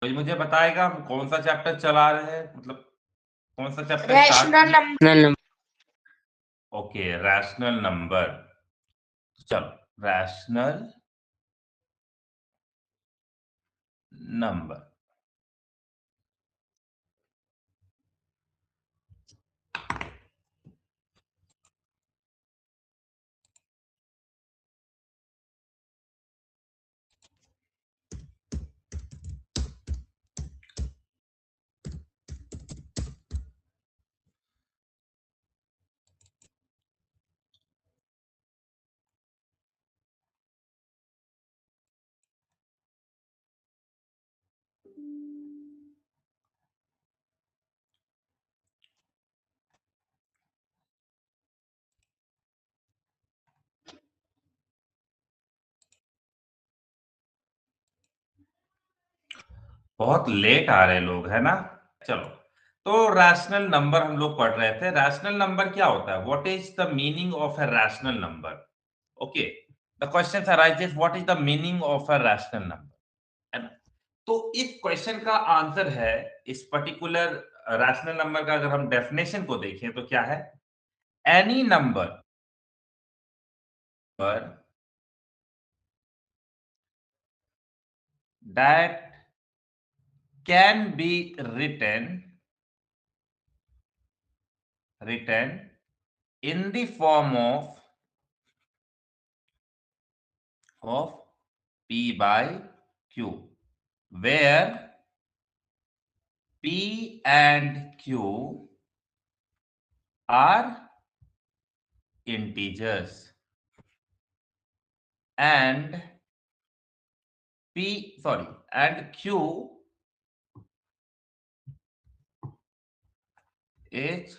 कोई मुझे बताएगा हम कौन सा चैप्टर चला रहे हैं, मतलब कौन सा चैप्टर स्टार्ट रैशनल किए? नंबर। Okay, rational number. चलो, रैशनल नंबर। बहुत लेट आ रहे लोग, है ना? चलो, तो रैशनल नंबर हम लोग पढ़ रहे थे। रैशनल नंबर क्या होता है? What is the meaning of a rational number? Okay, the question arises, what is the meaning of a rational number? है ना? तो इस क्वेश्चन का आंसर है, इस पर्टिकुलर रैशनल नंबर का अगर हम डेफिनेशन को देखें तो क्या है? एनी नंबर पर that can be written in the form of P by Q, where P and Q are integers and and Q is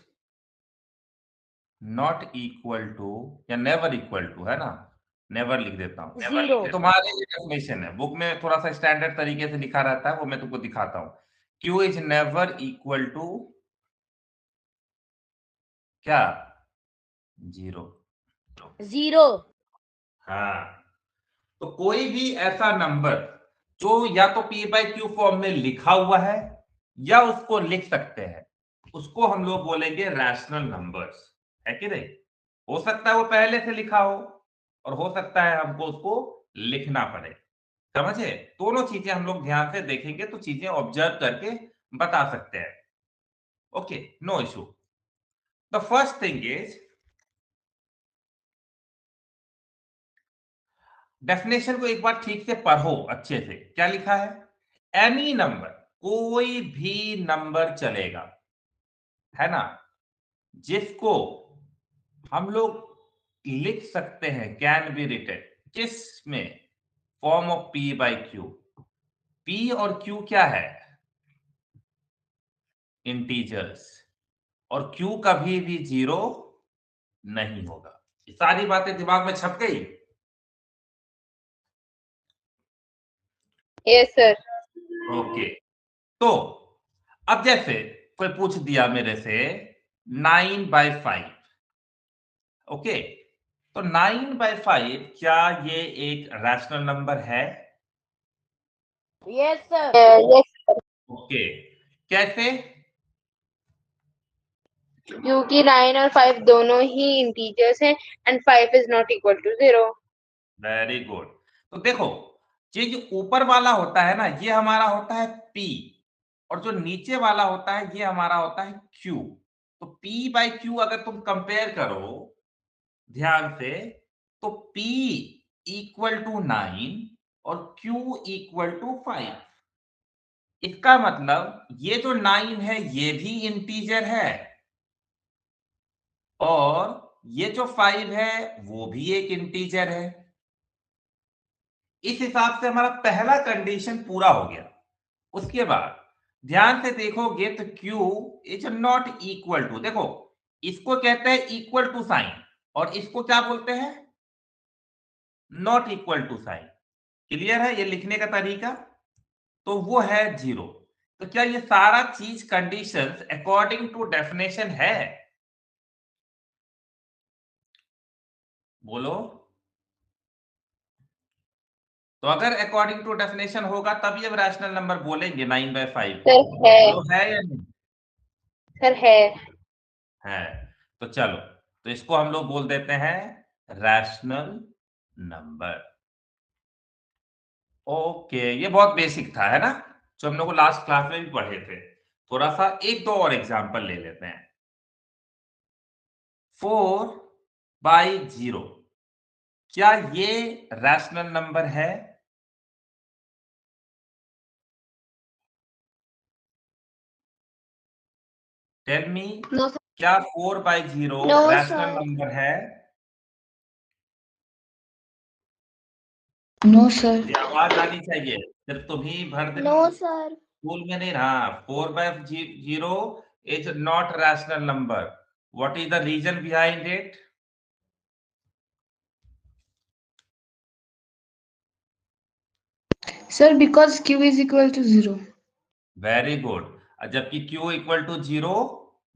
not equal to या नेवर इक्वल टू, है ना? नेवर लिख देता हूं। जीरो। ये तुम्हारे definition है, बुक में थोड़ा सा स्टैंडर्ड तरीके से लिखा रहता है, वो मैं तुमको दिखाता हूँ। Q is never equal to क्या? जीरो। जीरो। हाँ, तो कोई भी ऐसा नंबर जो या तो पी बाई क्यू फॉर्म में लिखा हुआ है या उसको लिख सकते हैं, उसको हम लोग बोलेंगे रैशनल नंबर्स। है कि नहीं? हो सकता है वो पहले से लिखा हो और हो सकता है हमको उसको लिखना पड़े। समझे? दोनों चीजें हम लोग ध्यान से देखेंगे तो चीजें ऑब्जर्व करके बता सकते हैं। Okay, no issue. The first thing is, definition को एक बार ठीक से पढ़ो अच्छे से। क्या लिखा है? एनी नंबर, कोई भी नंबर चलेगा, है ना, जिसको हम लोग लिख सकते हैं, कैन बी रिटन, किसमें? Form of P by Q. P और क्यू क्या है? इंटीजर्स। और क्यू कभी भी जीरो नहीं होगा। ये सारी बातें दिमाग में छप गई? Yes sir. ओके, तो अब जैसे कोई पूछ दिया मेरे से 9/5, ओके, तो 9/5 क्या ये एक रैशनल नंबर है? Yes sir. यस। ओके, कैसे? क्योंकि 9 और 5 दोनों ही इंटीजर्स हैं and 5 is not equal to 0। Very good. तो देखो, ये जो ऊपर वाला होता है ना, ये हमारा होता है P, और जो नीचे वाला होता है ये हमारा होता है Q। तो P बाई Q अगर तुम कंपेयर करो ध्यान से, तो P इक्वल टू 9 और Q इक्वल टू 5। इसका मतलब ये जो 9 है ये भी इंटीजर है और ये जो 5 है वो भी एक इंटीजर है। इस हिसाब से हमारा पहला कंडीशन पूरा हो गया। उसके बाद ध्यान से देखोगे तो Q is not equal to, देखो इसको कहते हैं इक्वल टू साइन और इसको क्या बोलते हैं? Not equal to sign. Clear है ये लिखने का तरीका? तो वो है जीरो। तो क्या ये सारा चीज कंडीशंस अकॉर्डिंग टू डेफिनेशन है? बोलो। तो अगर अकॉर्डिंग टू डेफिनेशन होगा तभी अब रैशनल नंबर बोलेंगे 9/5 को। सर है। तो है या नहीं? सर है। है। तो चलो, तो इसको हम लोग बोल देते हैं रैशनल नंबर। ओके, ये बहुत बेसिक था, है ना? जो हम लोग को लास्ट क्लास में भी पढ़े थे। थोड़ा सा एक दो और एग्जांपल ले लेते हैं। 4/0, क्या ये रैशनल नंबर है? Tell me, no sir. क्या 4/0 नो रैशनल सर। नंबर है? No sir. ये आवाज आनी चाहिए। सिर्फ तुम ही भर दिन नो सर। स्कूल में नहीं रहा। 4/0 is not rational number. What is the reason behind it? Sir, because Q is equal to 0. Very good. जबकि Q इक्वल टू 0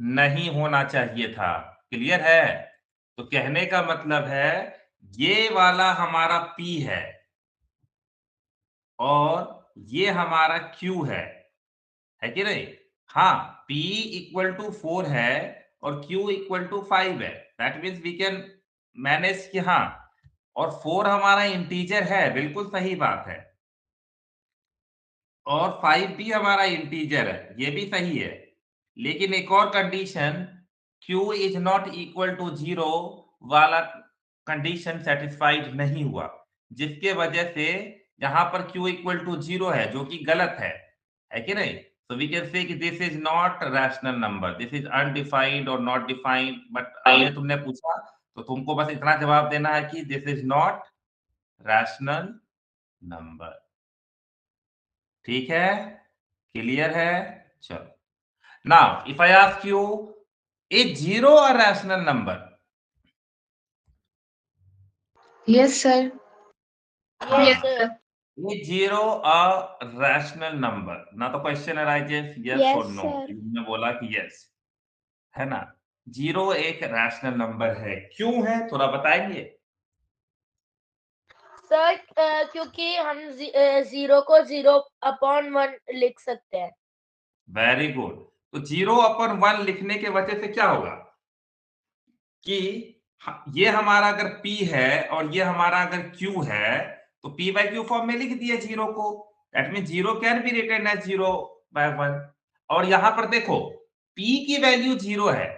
नहीं होना चाहिए था। क्लियर है? तो कहने का मतलब है ये वाला हमारा P है और ये हमारा Q है कि नहीं? हाँ, P इक्वल टू 4 है और Q इक्वल टू 5 है। That means we can manage कि हाँ, और 4 हमारा इंटीजर है, बिल्कुल सही बात है। और 5 भी हमारा इंटीजर है, ये भी सही है। लेकिन एक और condition, Q is not equal to 0 वाला कंडीशन सेटिस्फाइड नहीं हुआ, जिसके वजह से यहाँ पर Q इक्वल टू 0 है, जो कि गलत है कि नहीं? So we can say कि this is not rational number, this is undefined or not defined, but हमें तुमने पूछा तो तुमको बस इतना जवाब देना है कि this is not rational number। ठीक है? क्लियर है? चलो। Now, if I ask you, is 0 a rational number? Yes, sir. हाँ, Yes, sir. is 0 a rational number? Now the question arises, yes or Yes, no? sir. तुमने बोला कि yes, है ना? 0 एक रैशनल नंबर है। क्यों है? थोड़ा बताएंगे? सर क्योंकि हम 0 को 0/1 लिख सकते हैं। Very good. तो 0/1 लिखने के वजह से क्या होगा कि ये हमारा अगर P है और ये हमारा अगर Q है, तो P/Q फॉर्म में लिख दिए 0 को। That mean 0 can be written as 0/1। और यहां पर देखो, P की वैल्यू 0 है,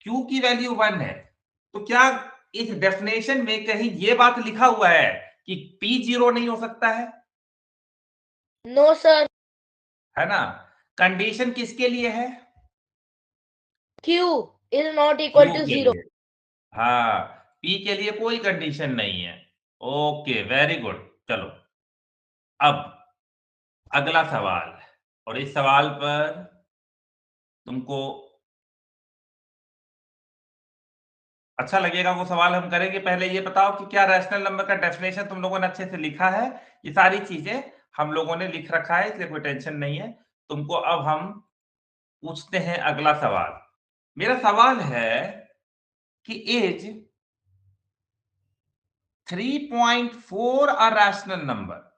Q की वैल्यू 1 है। तो क्या इस डेफिनेशन में कहीं ये बात लिखा हुआ है कि P 0 नहीं हो सकता है? No sir. है ना? कंडीशन किसके लिए है? Q is not equal Q to के 0। लिए। हाँ, P के लिए कोई कंडीशन नहीं है। Okay, very good. चलो, अब अगला सवाल, और इस सवाल पर तुमको अच्छा लगेगा वो सवाल हम करेंगे। पहले ये बताओ कि क्या रैशनल नंबर का डेफिनेशन तुम लोगों ने अच्छे से लिखा है? ये सारी चीजें हम लोगों ने लिख रखा है, इसलिए कोई टेंशन नहीं है तुमको। अब हम पूछते हैं अगला सवाल। मेरा सवाल है कि is 3.4 a rational number?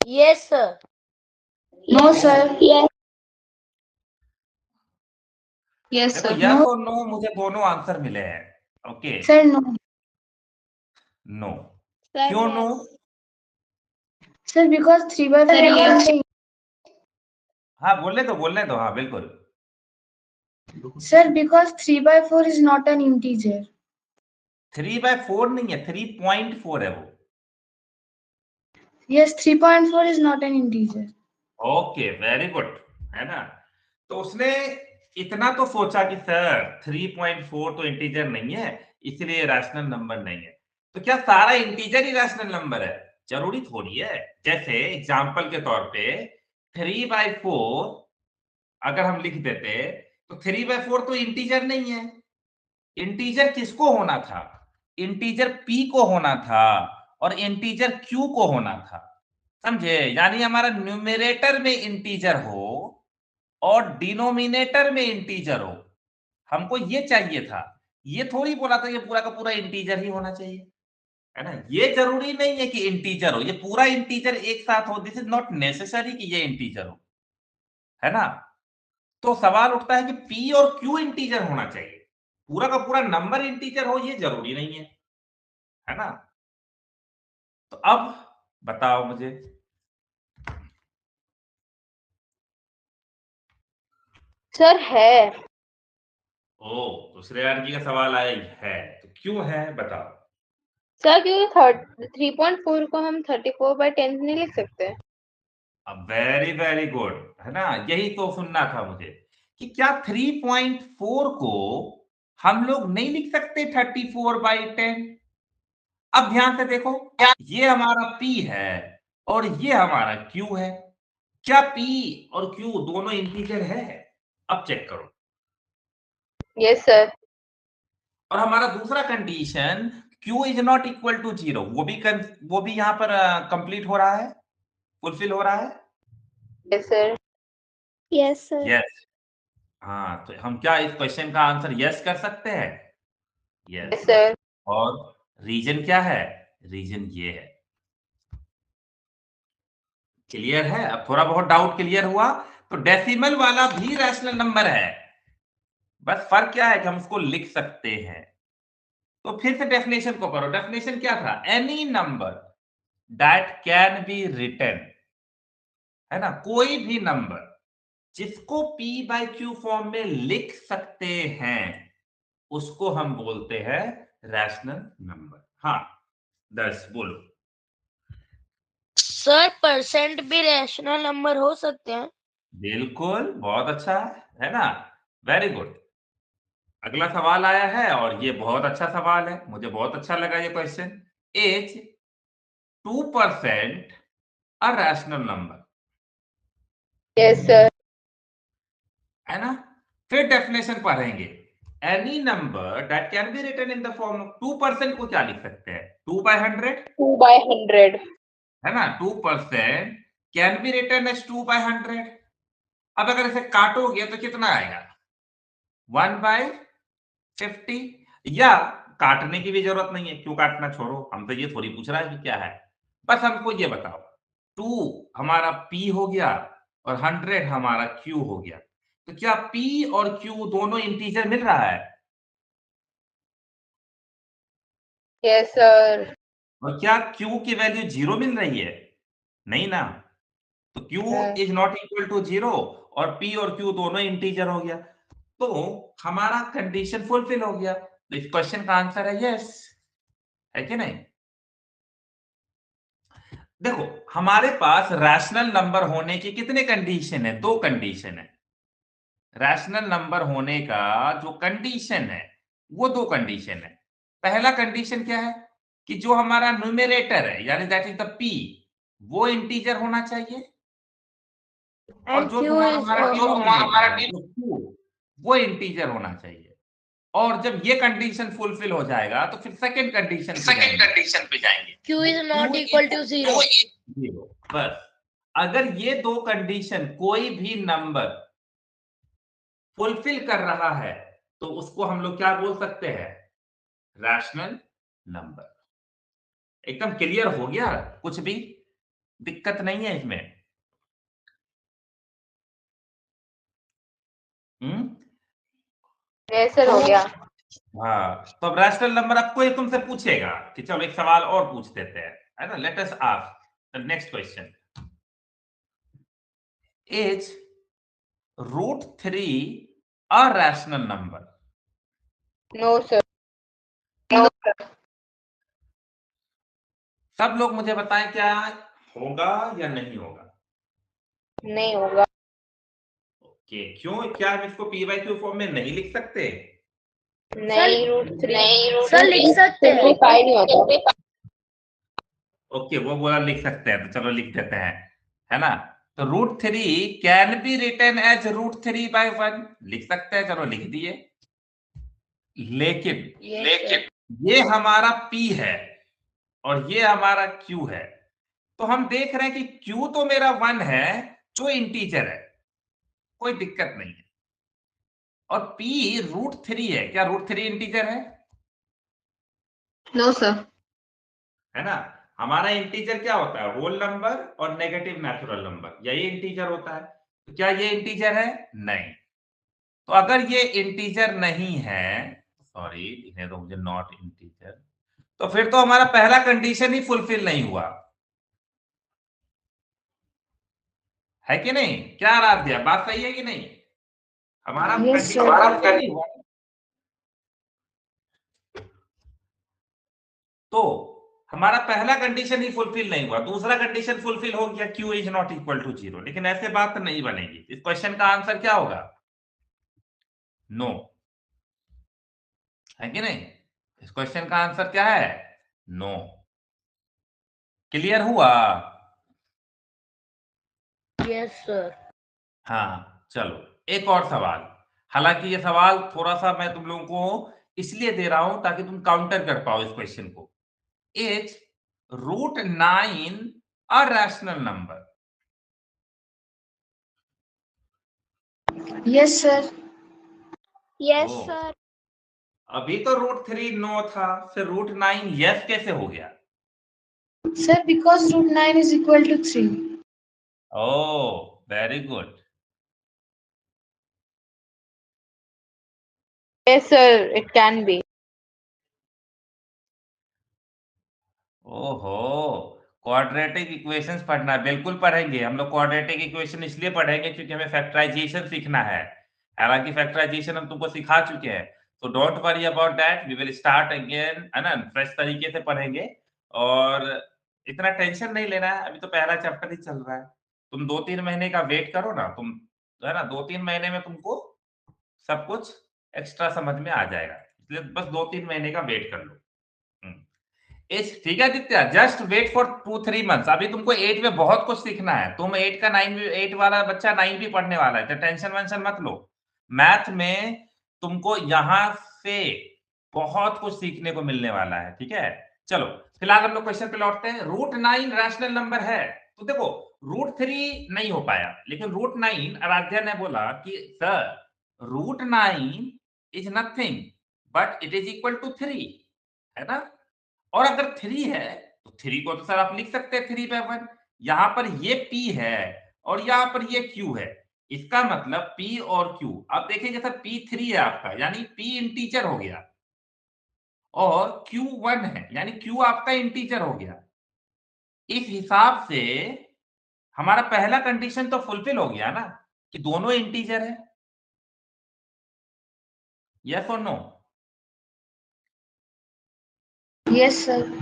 Yes sir. No, sir. Yes. Yes, देखो, sir. यस No, और नो मुझे दोनों आंसर मिले हैं। Okay, sir. No. No. Sir क्यों no? yes। Sir, because 3/4 is not the. हाँ, बोलने दो, हाँ बिल्कुल। Sir, because 3/4 is not an integer. 3/4 नहीं है, 3.4 है वो। Yes, 3.4 is not an integer. Okay, very good. है ना? तो उसने इतना तो सोचा कि सर 3.4 तो इंटीजर नहीं है, इसलिए रैशनल नंबर नहीं है। तो क्या सारा इंटीजर ही रैशनल नंबर है? जरूरी थोड़ी है। जैसे एग्जांपल के तौर पे 3/4 अगर हम लिख देते, तो 3/4 तो इंटीजर नहीं है। इंटीजर किसको होना था? इंटीजर P को होना था और इंटीजर Q को होना था। समझे? यानी हमारा न्यूमरेटर में इंटीजर हो और डिनोमिनेटर में इंटीजर हो। हमको ये चाहिए था। ये थोड़ी बोला था ये पूरा का पूरा इंटीजर ही होना चाहिए। है ना। ये जरूरी नहीं है कि इंटीजर हो, ये पूरा इंटीजर एक साथ हो, दिस इज नॉट नेसेसरी कि ये इंटीजर हो, है ना। तो सवाल उठता है कि पी और क्यू इंटीजर होना चाहिए, पूरा का पूरा नंबर इंटीजर हो ये जरूरी नहीं है ना। तो अब बताओ मुझे, सर है। ओ तो श्रेयान जी का सवाल आया है, तो क्यों है बताओ। सर क्योंकि 3.4 को हम 34/10 नहीं लिख सकते। वेरी वेरी गुड, है ना। यही तो सुनना था मुझे कि क्या 3.4 को हम लोग नहीं लिख सकते 34/10। अब ध्यान से देखो, ये हमारा P है और ये हमारा Q है। क्या P और Q दोनों इंटीजर है? अब चेक करो। Yes sir. और हमारा दूसरा condition Q is not equal to 0, वो भी यहां पर कंप्लीट हो रहा है, फुलफिल हो रहा है। Yes sir. Yes sir. Yes. हाँ, तो हम क्या इस क्वेश्चन का आंसर यस कर सकते हैं? Yes yes. सर। और रीजन क्या है? रीजन ये है। क्लियर है? अब थोड़ा बहुत डाउट क्लियर हुआ। तो डेसिमल वाला भी रैशनल नंबर है, बस फर्क क्या है कि हम उसको लिख सकते हैं। तो फिर से डेफिनेशन को करो। डेफिनेशन क्या था? Any number that can be written, है ना, कोई भी नंबर जिसको P बाय Q फॉर्म में लिख सकते हैं उसको हम बोलते हैं रैशनल नंबर। हाँ दर्श बोलो। सर परसेंट भी रैशनल नंबर हो सकते हैं? बिल्कुल, बहुत अच्छा है ना। Very good. अगला सवाल आया है और ये बहुत अच्छा सवाल है, मुझे बहुत अच्छा लगा ये question. As 2% a rational number, yes sir. है ना। फिर डेफिनेशन पढ़ेंगे। Any number that can be written in the form of 2% को क्या लिख सकते हैं? 2/100, 2/100। है ना। 2% कैन बी रिटन एज 2/100। अब अगर इसे काटोगे तो कितना आएगा? 1/50। या काटने की भी जरूरत नहीं है, क्यों काटना, छोड़ो, हम तो ये थोड़ी पूछ रहा है कि क्या है। बस हमको ये बताओ, 2 हमारा P हो गया और 100 हमारा Q हो गया, तो क्या P और Q दोनों इंटीजर मिल रहा है? Yes sir. और क्या Q की वैल्यू 0 मिल रही है? नहीं ना। तो Q is not equal to 0 और P और Q दोनों इंटीजर हो गया, तो हमारा कंडीशन फुलफिल हो गया। तो इस क्वेश्चन का आंसर है यस, है कि नहीं। देखो, हमारे पास रैशनल नंबर होने की कितने कंडीशन है? 2 कंडीशन है। रैशनल नंबर होने का जो कंडीशन है वो 2 कंडीशन है। पहला कंडीशन क्या है कि जो हमारा न्यूमरेटर है यानी दैट इज द P, वो इंटीजर होना चाहिए। और एंड जो क्यू तुम्हारा इज हमारा डिनोमिनेटर है जो Q, वो इंटीजर होना चाहिए। और जब ये कंडीशन फुलफिल हो जाएगा तो फिर सेकंड कंडीशन पे जाएंगे। Q is not Q equal to 0। 0। बस अगर ये 2 कंडीशन कोई भी नंबर फुलफिल कर रहा है तो उसको हम लोग क्या बोल सकते हैं? Rational number. एकदम क्लियर हो गया, कुछ भी दिक्कत नहीं है इसमें। हम्म। यस सर तो हो गया। हाँ, तो अब रैशनल नंबर अब कोई तुमसे पूछेगा कि चलो एक सवाल और पूछ देते हैं, है ना। Let us ask the next question. Is √3 a rational number? No sir. No sir. सब लोग मुझे बताएं क्या होगा या नहीं होगा। नहीं होगा। ओके, क्यों? क्या हम इसको P बाय Q फॉर्म में नहीं लिख सकते? नहीं, √3 सर लिख सकते हैं। सिंप्लीफाई नहीं होता। ओके, वो बोला लिख सकते हैं, तो चलो लिख देते हैं, है ना। तो √3 कैन बी रिटन एज √3/1, लिख सकते हैं, चलो लिख दिए। लेकिन लेकिन ये हमारा P है और ये हमारा Q है, तो हम देख रहे हैं कि Q तो मेरा 1 है जो इंटीजर है, कोई दिक्कत नहीं है। और P √3 है, क्या √3 इंटीजर है? No sir. है ना। हमारा इंटीजर क्या होता है, होल नंबर और नेगेटिव नेचुरल नंबर, यही इंटीजर होता है। तो क्या ये इंटीजर है? नहीं। तो अगर ये इंटीजर नहीं है, सॉरी लिखने दो मुझे, नॉट इंटीजर, तो फिर तो हमारा पहला कंडीशन ही फुलफिल नहीं हुआ, है कि नहीं? क्या आराध्या, बात सही है कि नहीं? हमारा Yes, sir. कंडीशन नहीं हुआ। तो हमारा पहला कंडीशन ही फुलफिल नहीं हुआ, दूसरा कंडीशन फुलफिल हो गया, Q is not equal to 0। लेकिन ऐसे बात नहीं बनेगी। इस क्वेश्चन का आंसर क्या होगा? नो, है कि नहीं? इस क्वेश्चन का आंसर क्या है? नो। क्लियर हुआ? Yes sir. हाँ चलो, एक और सवाल। हालांकि ये सवाल थोड़ा सा मैं तुम लोगों को इसलिए दे रहा हूं ताकि तुम काउंटर कर पाओ इस क्वेश्चन को। Is √9 a rational number? Yes, sir. Yes oh, sir. अभी तो √3 नो था, फिर √9 यस कैसे हो गया? Sir, because √9 is equal to 3. Oh very good. Yes, sir, it can be. ओहो, क्वाड्रेटिक इक्वेशंस पढ़ना है, बिल्कुल पढ़ेंगे हम लोग। क्वाड्रेटिक इक्वेशन इसलिए पढ़ेंगे क्योंकि हमें फैक्टराइजेशन सीखना है। हालांकि फैक्टराइजेशन हम तुमको सिखा चुके हैं, तो don't worry about that, we will start again, है ना, फ्रेश तरीके से पढ़ेंगे। और इतना टेंशन नहीं लेना है, अभी तो पहला चैप्टर ही चल रहा है। तुम 2-3 महीने का वेट करो ना तुम, है ना, 2-3 महीने में तुमको सब कुछ एक्स्ट्रा समझ में आ जाएगा। इसलिए बस 2-3 महीने का वेट कर लो। हम्म। ठीक है दित्या, जस्ट वेट फॉर 2-3 मंथ्स। अभी तुमको 8 में बहुत कुछ सीखना है। तुम 8 का 9 भी, 8 वाला बच्चा 9 भी पढ़ने वाला है, तो टेंशन वेंशन मत लो। मैथ में तुमको यहां से बहुत कुछ सीखने को मिलने वाला है, ठीक है। चलो फिलहाल हम लोग क्वेश्चन पे लौटते हैं। √9 रैशनल नंबर है, तो देखो √3 नहीं हो पाया, लेकिन √9, आराध्या ने बोला कि sir √9 is nothing but it is equal to 3, है ना। और अगर 3 है तो 3 को तो सर आप लिख सकते हैं 3/1। यहां पर ये P है और यहां पर ये Q है, इसका मतलब P और Q, आप देखेंगे सर P3 है आपका, यानी P इंटीजर हो गया, और Q1 है यानी Q आपका इंटीजर हो गया। इस हिसाब से हमारा पहला कंडीशन तो फुलफिल हो गया ना, कि दोनों इंटीजर है। यस और नो? Yes, sir. तो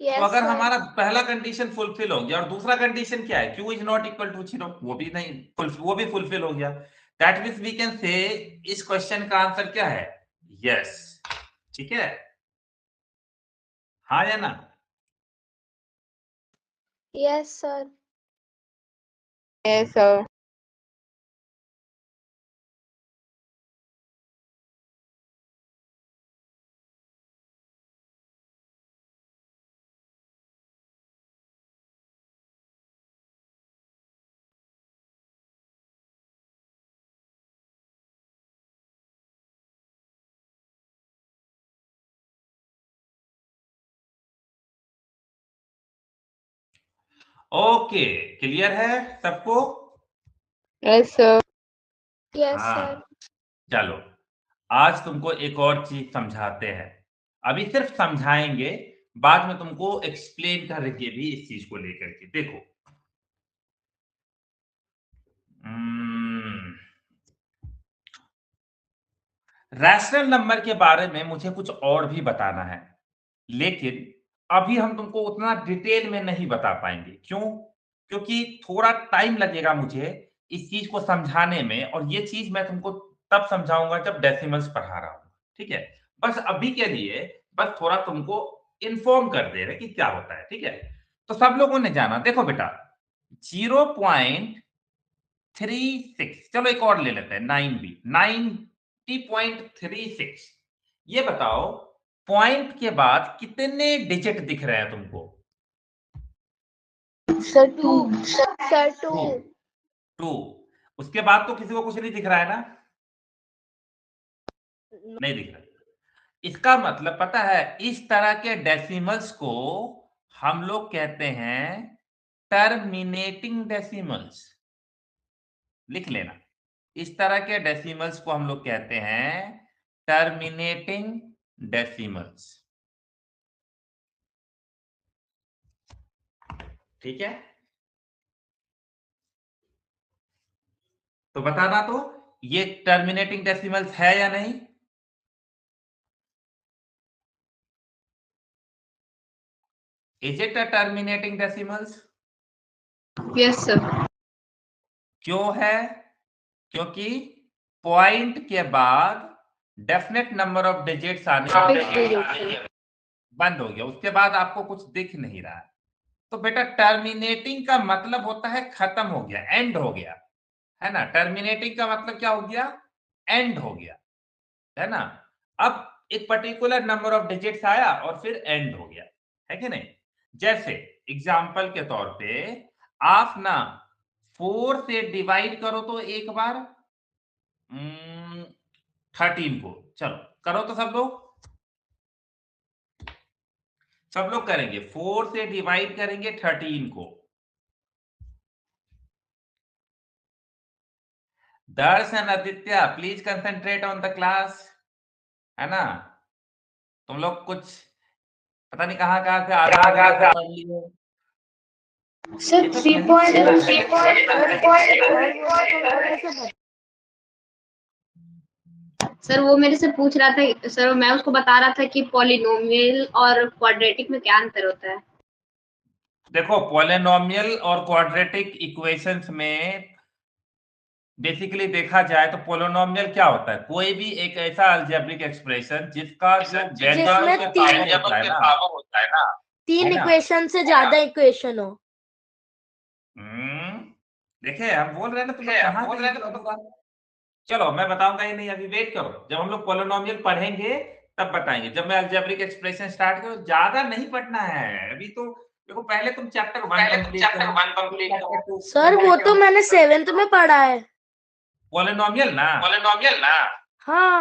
यस अगर सर। हमारा पहला कंडीशन फुलफिल हो गया और दूसरा कंडीशन क्या है, Q is not equal to 0, वो भी नहीं, वो भी फुलफिल हो गया। That means we can say इस क्वेश्चन का आंसर क्या है? यस। ठीक है, हाँ या ना? Yes sir. Yes, sir. Okay, clear है सबको? Yes, sir. Yes sir. हाँ चलो, आज तुमको एक और चीज समझाते हैं। अभी सिर्फ समझाएंगे, बाद में तुमको एक्सप्लेन करेंगे भी इस चीज को लेकर के। देखो, रैशनल नंबर के बारे में मुझे कुछ और भी बताना है, लेकिन अभी हम तुमको उतना डिटेल में नहीं बता पाएंगे। क्यों? क्योंकि थोड़ा टाइम लगेगा मुझे इस चीज को समझाने में, और ये चीज मैं तुमको तब समझाऊंगा जब डेसिमल्स पढ़ा रहा हूं, ठीक है। बस अभी के लिए बस थोड़ा तुमको इन्फॉर्म कर दे रहे कि क्या होता है, ठीक है। तो सब लोगों ने जाना, देखो बेटा 0.36, चलो एक और ले लेते हैं 9 भी, 90.36। ये बताओ पॉइंट के बाद कितने डिजिट दिख रहे हैं तुमको? Sir, 2. सर 2। 2। उसके बाद तो किसी को कुछ नहीं दिख रहा है ना? नहीं दिख रहा। इसका मतलब पता है, इस तरह के डेसिमल्स को हम लोग कहते हैं टर्मिनेटिंग डेसिमल्स। लिख लेना, इस तरह के डेसिमल्स को हम लोग कहते हैं टर्मिनेटिंग डेसिमल्स। ठीक है, तो बताना तो ये टर्मिनेटिंग डेसिमल्स है या नहीं। Is it a terminating decimals? Yes sir. क्यों है? क्योंकि पॉइंट के बाद डेफिनेट नंबर ऑफ डिजिट्स आने बंद हो गया, उसके बाद आपको कुछ दिख नहीं रहा है। तो बेटा टर्मिनेटिंग का मतलब होता है खत्म हो गया, एंड हो गया, है ना। टर्मिनेटिंग का मतलब क्या हो गया? एंड हो गया, है ना। अब एक पर्टिकुलर नंबर ऑफ डिजिट्स आया और फिर एंड हो गया, है कि नहीं। जैसे एग्जांपल के तौर पे आप ना 4 से डिवाइड करो तो एक बार 13 को, चलो करो तो सब लोग करेंगे। 4 से डिवाइड करेंगे 13 को। Darshan Aditya please concentrate on the class, है ना। तुम लोग कुछ पता नहीं कहाँ कहाँ से आधा पढ़ लिए। सर ये तो 3 सर वो मेरे से पूछ रहा था सर, मैं उसको बता रहा था कि पॉलिनोमियल और क्वाड्रेटिक में क्या अंतर होता है। देखो पॉलिनोमियल और क्वाड्रेटिक इक्वेशंस में बेसिकली देखा जाए तो पॉलिनोमियल क्या होता है? कोई भी एक ऐसा अलजेब्रिक एक्सप्रेशन जिसका जो जिसमें होता है ना, 3 है ना? इक्वेशन से ज्यादा इक्वेशन हो। देखिए हम बोल रहे हैं ना, तुम लोग कहाँ से चलो मैं बताऊंगा ही नहीं, अभी वेट करो, जब हम लोग पॉलिनोमियल पढ़ेंगे तब बताएंगे। जब मैं अलजेब्रिक एक्सप्रेशन स्टार्ट करूं, ज्यादा नहीं पढ़ना है अभी तो। देखो पहले तुम चैप्टर 1 कंप्लीट करो। सर वो तो मैंने 7th में पढ़ा है। पॉलिनोमियल ना। हाँ,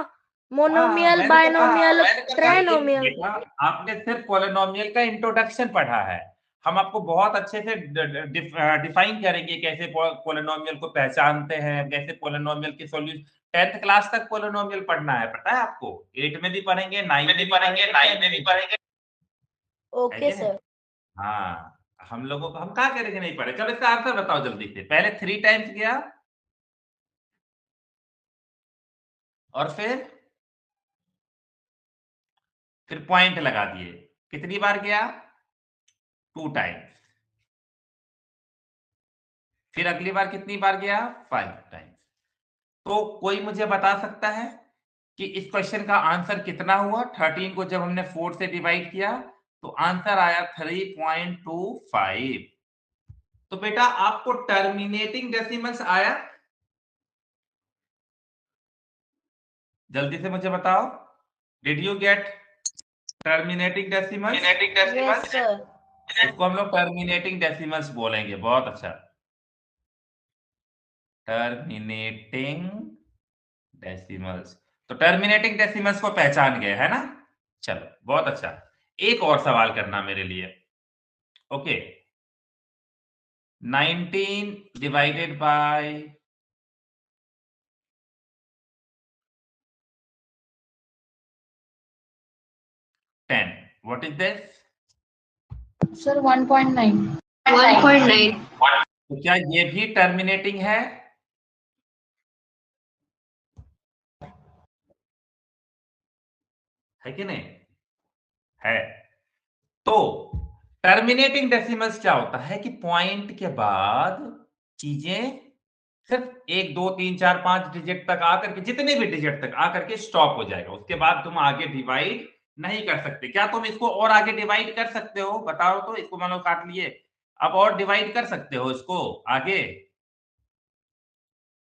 मोनोमियल, मैंने तो बायनोमियल, कहा ट्राइनोमियल। बेटा आपने सिर्फ पॉलिनोमियल का इंट्रोडक्शन पढ़ा है। हम आपको बहुत अच्छे से डिफाइन करेंगे कैसे पॉलिनोमियल को पहचानते हैं, कैसे पॉलिनोमियल के सॉल्यूशन। 10th क्लास तक पॉलिनोमियल पढ़ना है, पता है आपको। 8 में भी पढ़ेंगे, 9 में भी पढ़ेंगे। Okay sir. हाँ, हम लोगों को हम क्या करेंगे नहीं पढ़े। चलो इसका आंसर बताओ जल्दी से। पहले 3 टाइम्स गया और फिर पॉइंट लगा दिए। कितनी बार गया? 2 टाइम्स। फिर अगली बार कितनी बार गया? 5 टाइम्स। तो कोई मुझे बता सकता है कि इस क्वेश्चन का आंसर कितना हुआ? 13 को जब हमने 4 से डिवाइड किया तो आंसर आया 3.25। तो बेटा आपको टर्मिनेटिंग डेसिमल्स आया? जल्दी से मुझे बताओ, did you get terminating decimals? Yes sir. इसको हम लोग टर्मिनेटिंग डेसिमल्स बोलेंगे। बहुत अच्छा, टर्मिनेटिंग डेसिमल्स। तो टर्मिनेटिंग डेसिमल्स को पहचान गए, है ना। चलो बहुत अच्छा। एक और सवाल करना मेरे लिए। Okay, 19 divided by 10, what is this? Sir 1.9। 1.9। तो क्या ये भी टर्मिनेटिंग है कि नहीं? है। तो टर्मिनेटिंग डेसिमल्स क्या होता है कि पॉइंट के बाद चीजें सिर्फ 1 2 3 4 5 डिजिट तक आकर के, जितने भी डिजिट तक आकर के स्टॉप हो जाएगा। उसके बाद तुम आगे डिवाइड नहीं कर सकते। क्या तुम इसको और आगे डिवाइड कर सकते हो? बताओ तो। इसको मान लो काट लिए, अब और डिवाइड कर सकते हो इसको आगे?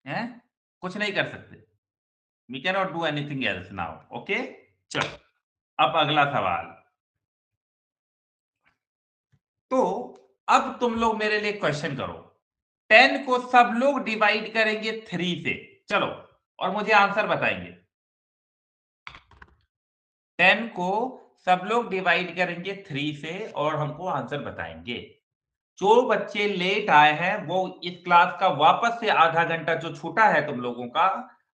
हैं? कुछ नहीं कर सकते। We can not do anything else now. Okay, चलो अब अगला सवाल। तो अब तुम लोग मेरे लिए क्वेश्चन करो। 10 को सब लोग डिवाइड करेंगे 3 से, चलो, और मुझे आंसर बताएंगे। 10 को सब लोग डिवाइड करेंगे 3 से और हमको आंसर बताएंगे। जो बच्चे लेट आए हैं वो इस क्लास का वापस से आधा घंटा जो छूटा है तुम लोगों का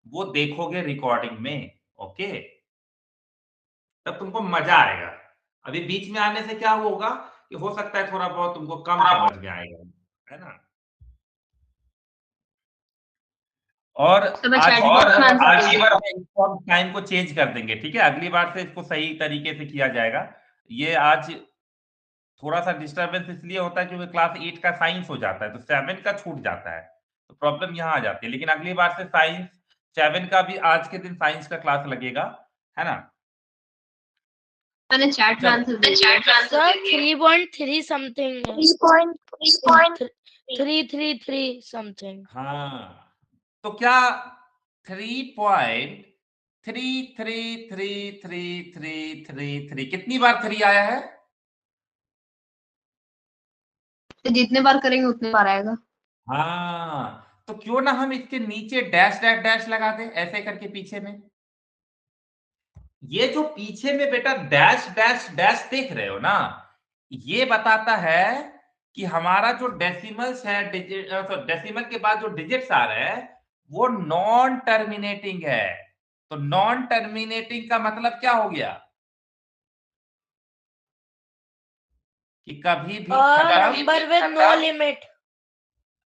वो देखोगे रिकॉर्डिंग में। ओके, तब तुमको मजा आएगा। अभी बीच में आने से क्या होगा कि हो सकता है थोड़ा बहुत तुमको कम समझ में आएगा, है ना। और तो मैं आज चैट की बॉक्स में आंसर आज दे की दूंगा। बार इसको हम टाइम को चेंज कर देंगे, ठीक है। अगली बार से इसको सही तरीके से किया जाएगा। ये आज थोड़ा-सा डिस्टर्बेंस इसलिए होता है क्योंकि क्लास 8 का साइंस हो जाता है, तो 7 का छूट जाता है। तो प्रॉब्लम यहाँ आ जाती है। लेकिन अगली बार से साइंस 7 का भी आज के दिन साइंस का क्लास लगेगा, है ना? मैंने चैट में चलो आंसर दे दिया। सर 3.3 समथिंग है। 333 समथिंग। हाँ, तो क्या 3.33333333 कितनी बार 3 आया है? तो जितने बार करेंगे उतने बार आएगा। हाँ, तो क्यों ना हम इसके नीचे डैश डैश डैश लगा दें ऐसे करके पीछे में। ये जो पीछे में बेटा डैश डैश डैश देख रहे हो ना, ये बताता है कि हमारा जो डेसिमल्स है डेसिमल के बाद जो डिजिट्स आ रहे हैं वो नॉन टर्मिनेटिंग है। तो नॉन टर्मिनेटिंग का मतलब क्या हो गया कि कभी भी और खत्म नंबर विद नो लिमिट।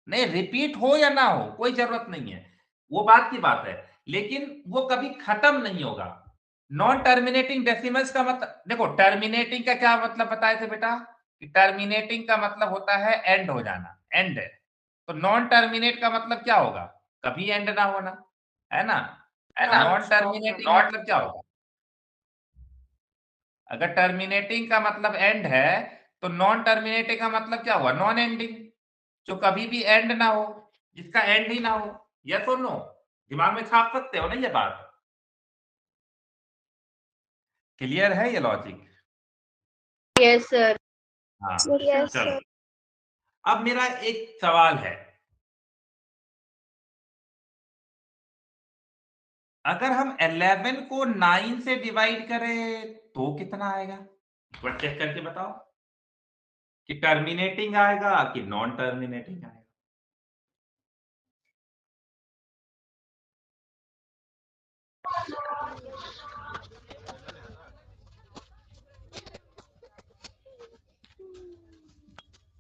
नहीं, रिपीट हो या ना हो कोई जरूरत नहीं है, वो बात की बात है, लेकिन वो कभी खत्म नहीं होगा। नॉन टर्मिनेटिंग डेसिमल्स का मतलब देखो, टर्मिनेटिंग का क्या मतलब बताए थे बेटा कि टर्मिनेटिंग का मतलब होता है एंड हो जाना, एंड है। तो नॉन टर्मिनेट का मतलब क्या होगा, कभी एंड ना होना, है ना। नॉन टर्मिनेटिंग मतलब क्या होगा, अगर टर्मिनेटिंग का मतलब एंड है तो नॉन टर्मिनेटिंग का मतलब क्या हुआ, नॉन एंडिंग, जो कभी भी एंड ना हो, जिसका एंड ही ना हो। यस और नो, दिमाग में छाप सकते हो ना ये बात। क्लियर है ये लॉजिक? Yes sir. हाँ चलो, अब मेरा एक सवाल है, अगर हम 11 को 9 से डिवाइड करें तो कितना आएगा, एक बार चेक करके बताओ कि टर्मिनेटिंग आएगा कि नॉन टर्मिनेटिंग आएगा।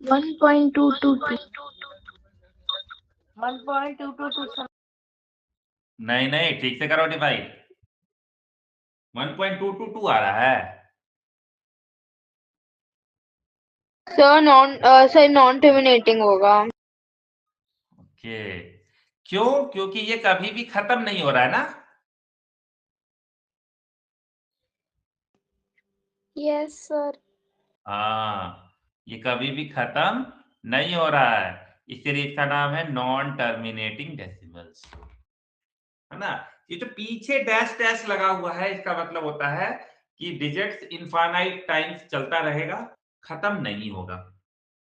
1.222 नहीं नहीं, ठीक से करो डिवाइड। 1.222 आ रहा है। सर नॉन टर्मिनेटिंग होगा। ओके, क्यों, क्योंकि ये कभी भी खत्म नहीं हो रहा है ना। Yes sir. हाँ, ये कभी भी खत्म नहीं हो रहा है, इसलिए इसका नाम है नॉन टर्मिनेटिंग डेसिमल्स, है ना। ये जो पीछे डैश डैश लगा हुआ है इसका मतलब होता है कि डिजिट्स इनफाइनाइट टाइम्स चलता रहेगा, खत्म नहीं होगा,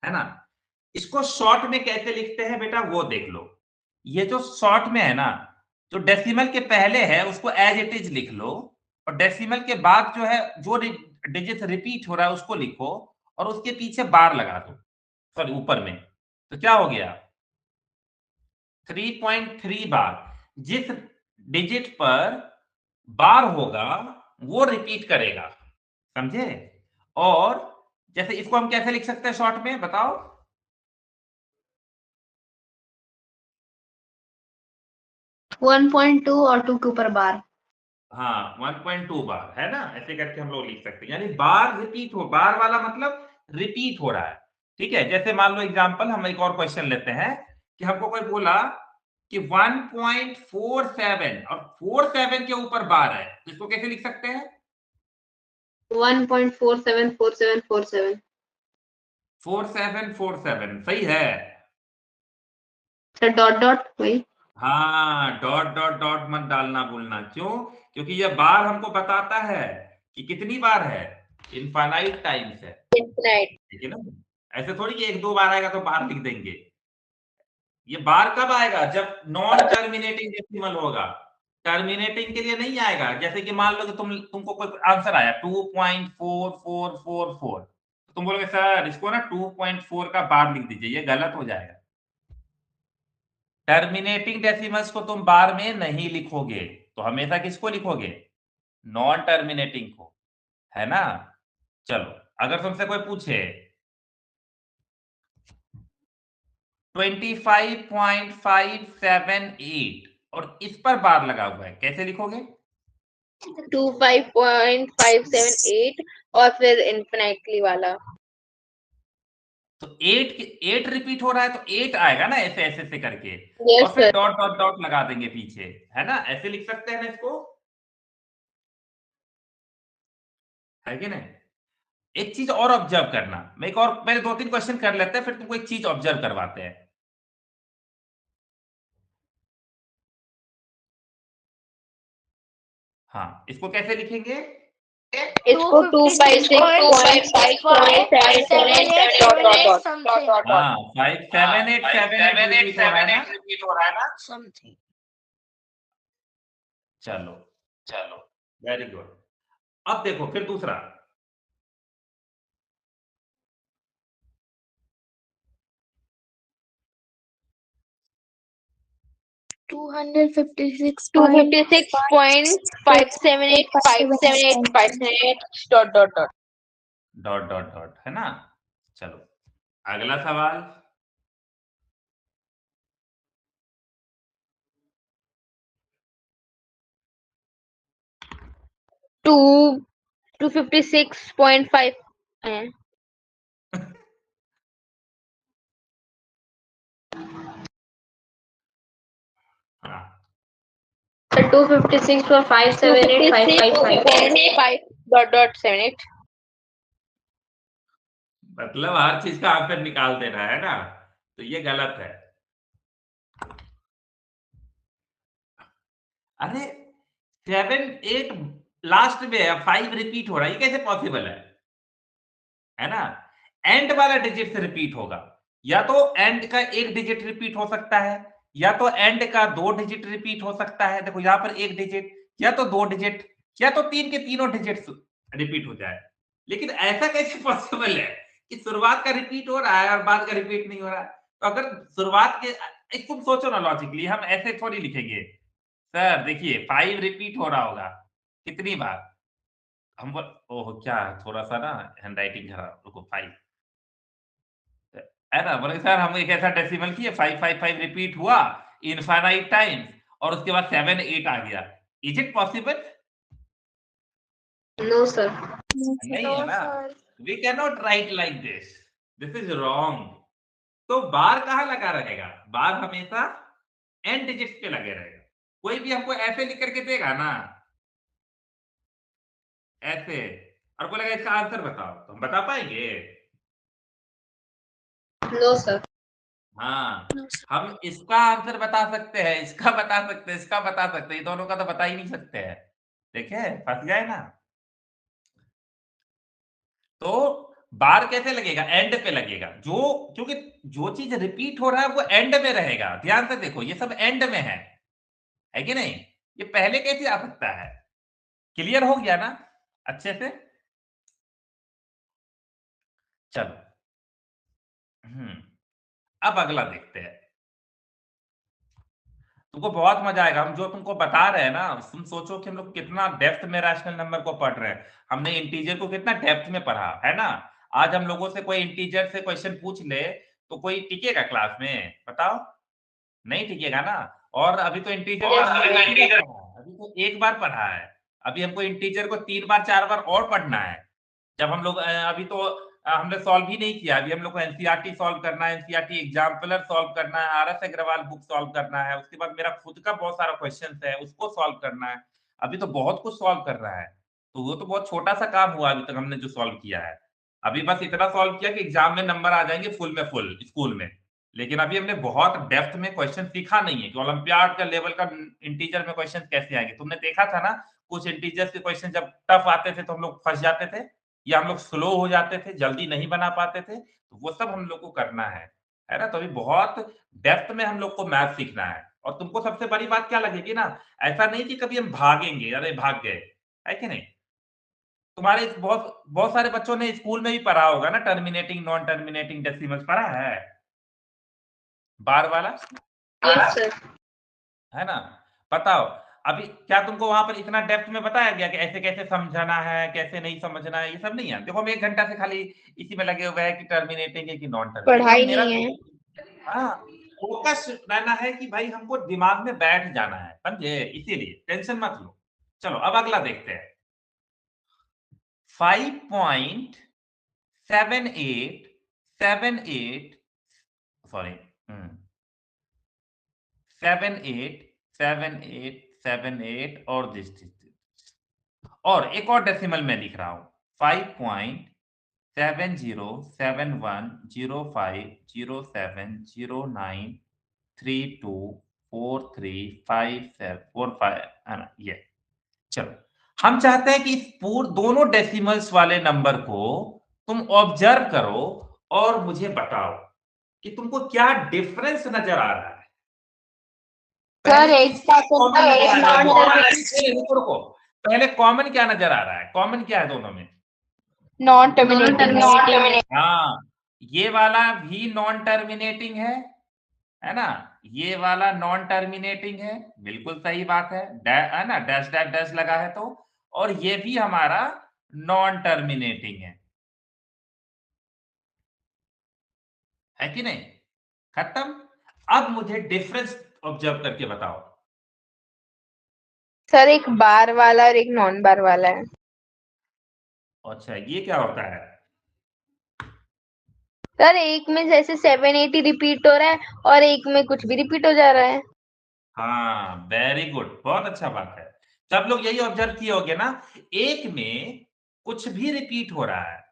है ना। इसको शॉर्ट में कैसे लिखते हैं बेटा वो देख लो। ये जो शॉर्ट में है ना, जो डेसिमल के पहले है उसको एज इट इज लिख लो, और डेसिमल के बाद जो है जो डिजिट रिपीट हो रहा है उसको लिखो, और उसके पीछे बार लगा दो, सॉरी ऊपर में। तो क्या हो गया, 3.3 बार। जिस डिजिट पर बार होगा वो रिपीट करेगा, समझे। और जैसे इसको हम कैसे लिख सकते हैं शॉर्ट में बताओ, 1.2 और 2 के ऊपर बार। हाँ 1.2 बार, है ना, ऐसे करके हम लोग लिख सकते हैं, यानी बार रिपीट हो, बार वाला मतलब रिपीट हो रहा है, ठीक है। जैसे मान लो एग्जांपल, हम एक और क्वेश्चन लेते हैं कि हमको कोई बोला कि 1.47 और 47 के ऊपर बार है, तो इसको कैसे लिख सकते हैं, 1.474747। 4747 सही है। सर डॉट डॉट वही। हाँ, डॉट डॉट डॉट मत डालना भूलना, क्यों, क्योंकि यह बार हमको बताता है कि कितनी बार है, इनफाइनाइट टाइम्स है, इनफिनाइट। ठीक है ना। ऐसे थोड़ी कि एक दो बार आएगा तो बार लिख देंगे। ये बार कब आएगा, जब नॉन टर्मिनेटिंग डेसिमल होगा। टर्मिनेटिंग के लिए नहीं आएगा। जैसे कि मान लो कि तुमको कोई आंसर आया 2.4444, तुम बोलोगे सर इसको ना 2.4 का बार लिख दीजिए, ये गलत हो जाएगा। टर्मिनेटिंग डेसिमल्स को तुम बार में नहीं लिखोगे, तो हमेशा किसको लिखोगे? नॉन टर्मिनेटिंग को, है ना? चलो, अगर तुमसे कोई पूछे 25.578 और इस पर बार लगा हुआ है, कैसे लिखोगे? 25.578 और फिर इन्फिनिटली वाला। तो 8 रिपीट हो रहा है तो 8 आएगा ना, ऐसे ऐसे से करके, Yes, और फिर sir. डॉट डॉट डॉट लगा देंगे पीछे, है ना? ऐसे लिख सकते हैं ना इसको, है कि नहीं? एक चीज और ऑब्जर्व करना, मैं एक और पहले 2-3 क्वेश्चन कर लेते हैं, फिर तुमको एक चीज ऑब्जर्व करवाते हैं। हाँ, इसको कैसे लिखेंगे? इसको 256.578 हाँ, 57878 रिपीट हो रहा है ना समथिंग। चलो चलो, वेरी गुड। अब देखो फिर दूसरा, 256.578 dot dot dot dot dot dot, है ना? चलो, अगला सवाल, 256.5 है। हाँ, 256.578.555 डॉट डॉट 78। मतलब हर चीज का आंसर निकाल देना, है ना? तो ये गलत है। अरे 7 8 लास्ट में है, 5 रिपीट हो रहा है, ये कैसे पॉसिबल है ना? एंड वाला डिजिट से रिपीट होगा, या तो एंड का एक डिजिट रिपीट हो सकता है, या तो एंड का 2 डिजिट रिपीट हो सकता है। देखो यहां पर 1 डिजिट, या तो 2 डिजिट, या तो 3 के तीनों डिजिट रिपीट हो जाए। लेकिन ऐसा कैसे पॉसिबल है कि शुरुआत का रिपीट हो रहा है और बाद का रिपीट नहीं हो रहा है? तो अगर शुरुआत के एक तुम सोचो ना लॉजिकली, हम ऐसे थोड़ी लिखेंगे सर देखिए 5 रिपीट हो रहा होगा कितनी बार, हम बोल ओह क्या थोड़ा-सा ना हैंडराइटिंग खराब, रुको 5, है ना? बोले सर हम एक ऐसा डेसिमल किए 555 रिपीट हुआ इनफाइनाइट टाइम्स और उसके बाद 7 8 आ गया। Is it possible? No sir. नहीं है ना? We can not write like this, this is wrong. तो बार कहाँ लगा रहेगा? बार हमेशा एंड डिजिट्स पे लगे रहेगा। कोई भी हमको ऐसे लिख करके देगा ना, ऐसे, और बोलेगा इसका आंसर बताओ, तो हम बता पाएंगे? No sir. हाँ, हम इसका आंसर बता सकते हैं, इसका बता सकते हैं, इसका बता सकते हैं, ये दोनों का तो बता ही नहीं सकते हैं। देखिए फंस गए ना? तो बार कैसे लगेगा? एंड पे लगेगा, जो क्योंकि जो चीज रिपीट हो रहा है वो एंड में रहेगा। ध्यान से देखो, ये सब एंड में है कि नहीं? ये पहले कैसे आ सकता है? क्लियर हो गया ना अच्छे से? चलो, अब अगला देखते हैं। तुमको बहुत मजा आएगा, हम जो तुमको बता रहे हैं ना, तुम सोचो कि हम लोग कितना डेप्थ में रैशनल नंबर को पढ़ रहे हैं। हमने इंटीजर को कितना डेप्थ में पढ़ा, है ना? आज हम लोगों से कोई इंटीजर से क्वेश्चन पूछ ले तो कोई टिकेगा क्लास में? बताओ, नहीं टिकेगा ना। और अभी तो इंटीजर का हमने अभी तो एक बार पढ़ा है, अभी हमको इंटीजर को 3 बार 4 बार और पढ़ना है। जब हम लोग अभी तो हमने सॉल्व ही नहीं किया, अभी हम लोग को एनसीईआरटी सॉल्व करना है, एनसीईआरटी एग्जाम्पलर सॉल्व करना है, आरएस अग्रवाल बुक सॉल्व करना है, उसके बाद मेरा खुद का बहुत सारा क्वेश्चंस है उसको सॉल्व करना है। अभी तो बहुत कुछ सॉल्व करना है, तो वो तो बहुत छोटा सा काम हुआ अभी तक हमने जो सॉल्व किया है। अभी बस इतना सॉल्व किया कि एग्जाम में नंबर आ जाएंगे फुल में फुल स्कूल में। लेकिन अभी हमने बहुत डेप्थ में क्वेश्चन सीखा नहीं है कि ओलंपियाड का लेवल का इंटीजर में क्वेश्चन कैसे आएंगे। तुमने देखा था ना, कुछ इंटीजर्स के क्वेश्चन जब टफ आते थे तो हम लोग फंस जाते थे, या हम लोग स्लो हो जाते थे, जल्दी नहीं बना पाते थे, तो वो सब हम लोग को करना है ना? तो अभी बहुत डेप्थ में हम लोग को मैथ सीखना है और तुमको सबसे बड़ी बात क्या लगेगी ना, ऐसा नहीं कि कभी हम भागेंगे, अरे भाग गए, है कि नहीं? तुम्हारे बहुत बहुत सारे बच्चों ने स्कूल में भी पढ़ा होगा ना, टर्मिनेटिंग नॉन टर्मिनेटिंग डेसिमल्स पढ़ा है, बार वाला, यस सर। है ना? बताओ, अभी क्या तुमको वहां पर इतना डेप्थ में बताया गया कि ऐसे कैसे समझना है, कैसे नहीं समझना है? ये सब नहीं है। देखो हम 1 घंटा से खाली इसी में लगे हुए हैं कि टर्मिनेटिंग है कि नॉन टर्मिनेटिंग। पढ़ाई मेरा नहीं है। हाँ, फोकस रहना है कि भाई हमको दिमाग में बैठ जाना है, समझे? इसीलिए टेंशन मत लो। चलो अब अगला देखते हैं। 5.7878 सॉरी 787878 और दिस और एक और डेसिमल में लिख रहा हूं 5.7105070932435745 है ना, ये। चलो हम चाहते हैं कि इस दोनों डेसिमल्स वाले नंबर को तुम ऑब्जर्व करो और मुझे बताओ कि तुमको क्या डिफरेंस नजर आ रहा है। सर पहली एक चीज क्या कॉमन नजर आ रहा है? नॉन रुको, पहले कॉमन क्या नजर आ रहा है? कॉमन क्या है दोनों में? Non terminating. हाँ, ये वाला भी नॉन टर्मिनेटिंग है ना? ये वाला नॉन टर्मिनेटिंग है, बिल्कुल सही बात है, है ना? डैश डैश डैश लगा है तो, और ये भी हमारा नॉन टर्मिनेटिंग है कि नहीं? खत्म। अब मुझे डिफरेंस ऑब्जर्व करके बताओ। सर एक बार वाला और एक नॉन बार वाला है। अच्छा, ये क्या होता है? सर एक में जैसे 780 रिपीट हो रहा है और एक में कुछ भी रिपीट हो जा रहा है। हाँ, वेरी गुड, बहुत अच्छा बात है। सब लोग यही ऑब्जर्व किए होंगे ना, एक में कुछ भी रिपीट हो रहा है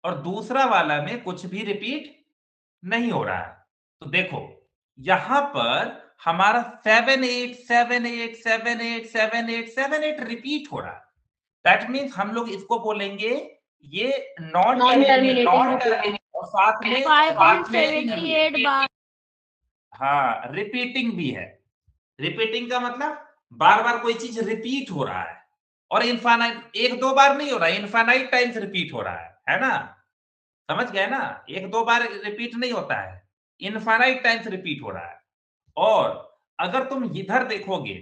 और दूसरा वाला में कुछ भी रिपीट नहीं हो रहा है। तो देखो यहां पर हमारा 7878787878 रिपीट हो रहा है। दैट मीन्स हम लोग इसको बोलेंगे ये नॉन टर्मिनेटिंग और साथ में 5.78 बार। हाँ, रिपीटिंग भी है। रिपीटिंग का मतलब बार बार कोई चीज रिपीट हो रहा है और इनफाइनाइट, एक दो बार नहीं हो रहा है, इनफाइनाइट टाइम्स रिपीट हो रहा है ना? समझ गए ना? एक दो बार रिपीट नहीं होता है, इनफाइनाइट टाइम्स रिपीट हो रहा है। और अगर तुम इधर देखोगे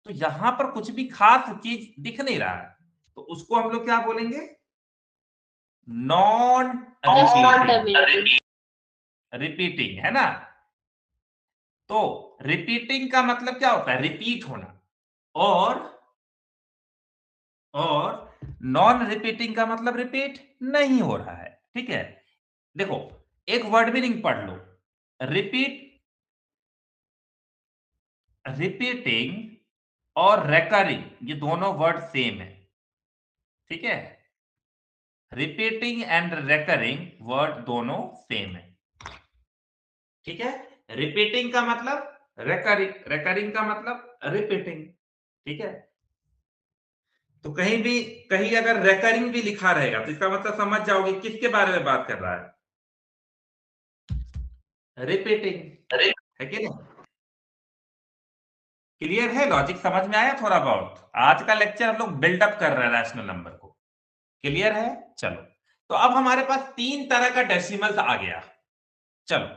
तो यहां पर कुछ भी खास चीज दिख नहीं रहा है, तो उसको हम लोग क्या बोलेंगे? नॉन रिपीटिंग, है ना? तो रिपीटिंग का मतलब क्या होता है? रिपीट होना। और नॉन रिपीटिंग का मतलब रिपीट नहीं हो रहा है। ठीक है, देखो एक वर्ड मीनिंग पढ़ लो। रिपीट, रिपीटिंग और रेकरिंग ये दोनों वर्ड सेम है। ठीक है, रिपीटिंग एंड रेकरिंग वर्ड दोनों सेम है। ठीक है, रिपीटिंग का मतलब रेकरिंग, रेकरिंग का मतलब रिपीटिंग। ठीक है, तो कहीं भी, कहीं अगर रेकरिंग भी लिखा रहेगा तो इसका मतलब समझ जाओगे किसके बारे में बात कर रहा है? रिपीटिंग, है कि नहीं? क्लियर है? लॉजिक समझ में आया थोड़ा बहुत? आज का लेक्चर हम लोग बिल्डअप कर रहे हैं रैशनल नंबर को। क्लियर है? चलो, तो अब हमारे पास 3 तरह का डेसिमल्स आ गया। चलो,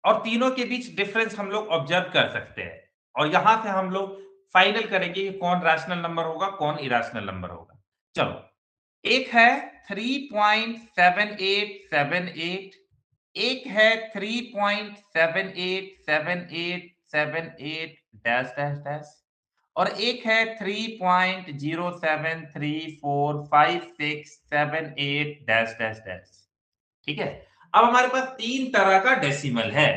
और तीनों के बीच डिफरेंस हम लोग ऑब्जर्व कर सकते हैं और यहां से हम लोग फाइनल करेंगे कि कौन रैशनल नंबर होगा, कौन इरेशनल नंबर होगा। चलो, एक है 3.7878, एक है 3.787878 डैश डैश डैश, और एक है 3.0734567 डैश डैश डैश। ठीक है, अब हमारे पास 3 तरह का डेसिमल है,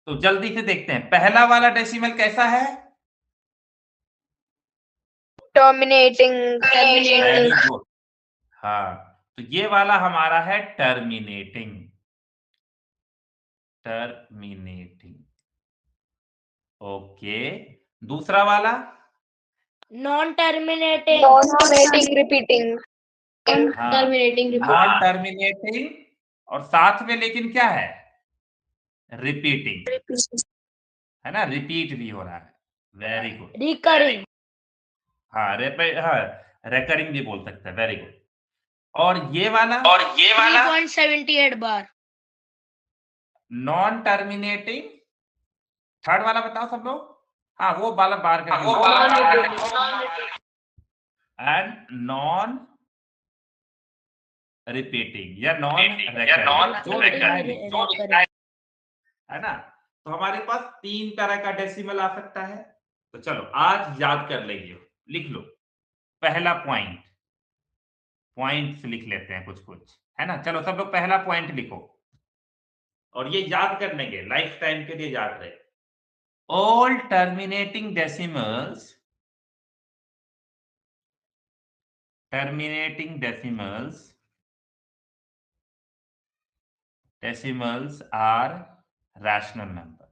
तो जल्दी से देखते हैं पहला वाला डेसिमल कैसा है? टर्मिनेटिंग। Very good. हाँ, तो ये वाला हमारा है टर्मिनेटिंग, टर्मिनेटिंग। ओके, दूसरा वाला? Non terminating. रिपीटिंग। हाँ, नॉन टर्मिनेटिंग और साथ में लेकिन क्या है? रिपीटिंग। है ना, रिपीट भी हो रहा है। Very good. रिकरिंग। हाँ, रेकरिंग भी बोल सकते हैं। Very good. और ये वाला 3.78 बार। नॉन टर्मिनेटिंग, थर्ड वाला बताओ सब लोग। हाँ, वो वाला बार का एंड नॉन रिपीटिंग या नॉन रिकरिंग, है ना। तो हमारे पास 3 तरह का डेसिमल आ सकता है। तो चलो आज याद कर लेंगे, लिख लो। पहला पॉइंट्स लिख लेते हैं कुछ कुछ, है ना। चलो सब लोग पहला पॉइंट लिखो और ये याद कर लेंगे, लाइफ टाइम के लिए याद रहे। All terminating decimals are rational number.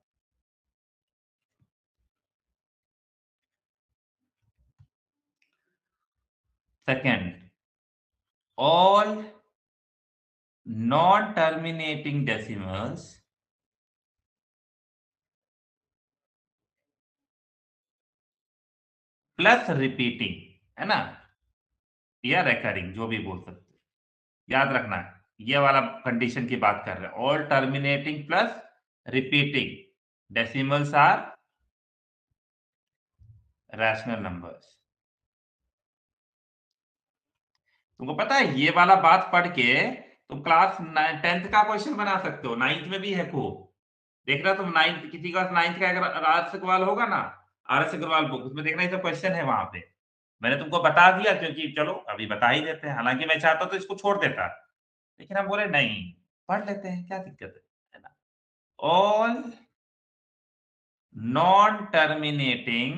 Second, all non-terminating decimals plus repeating, है ना, या रेकरिंग, जो भी बोल सकते हो, याद रखना है। ये वाला कंडीशन की बात कर रहे हैं। All terminating plus repeating decimals are rational numbers. तुमको पता है ये वाला बात पढ़ के तुम क्लास 10th का क्वेश्चन बना सकते हो, 9th में भी है खूब। देखना तुम 9th, किसी का 9th का अगर आर एस अग्रवाल होगा ना, आर एस अग्रवाल बुक, उसमें देखना ये सब क्वेश्चन है वहां पे। मैंने तुमको बता दिया क्योंकि चलो अभी बता ही देते हैं, हालांकि मैं चाहता तो इसको छोड़ देता, लेकिन हम बोले नहीं, पढ़ लेते हैं, क्या दिक्कत है ना। All non terminating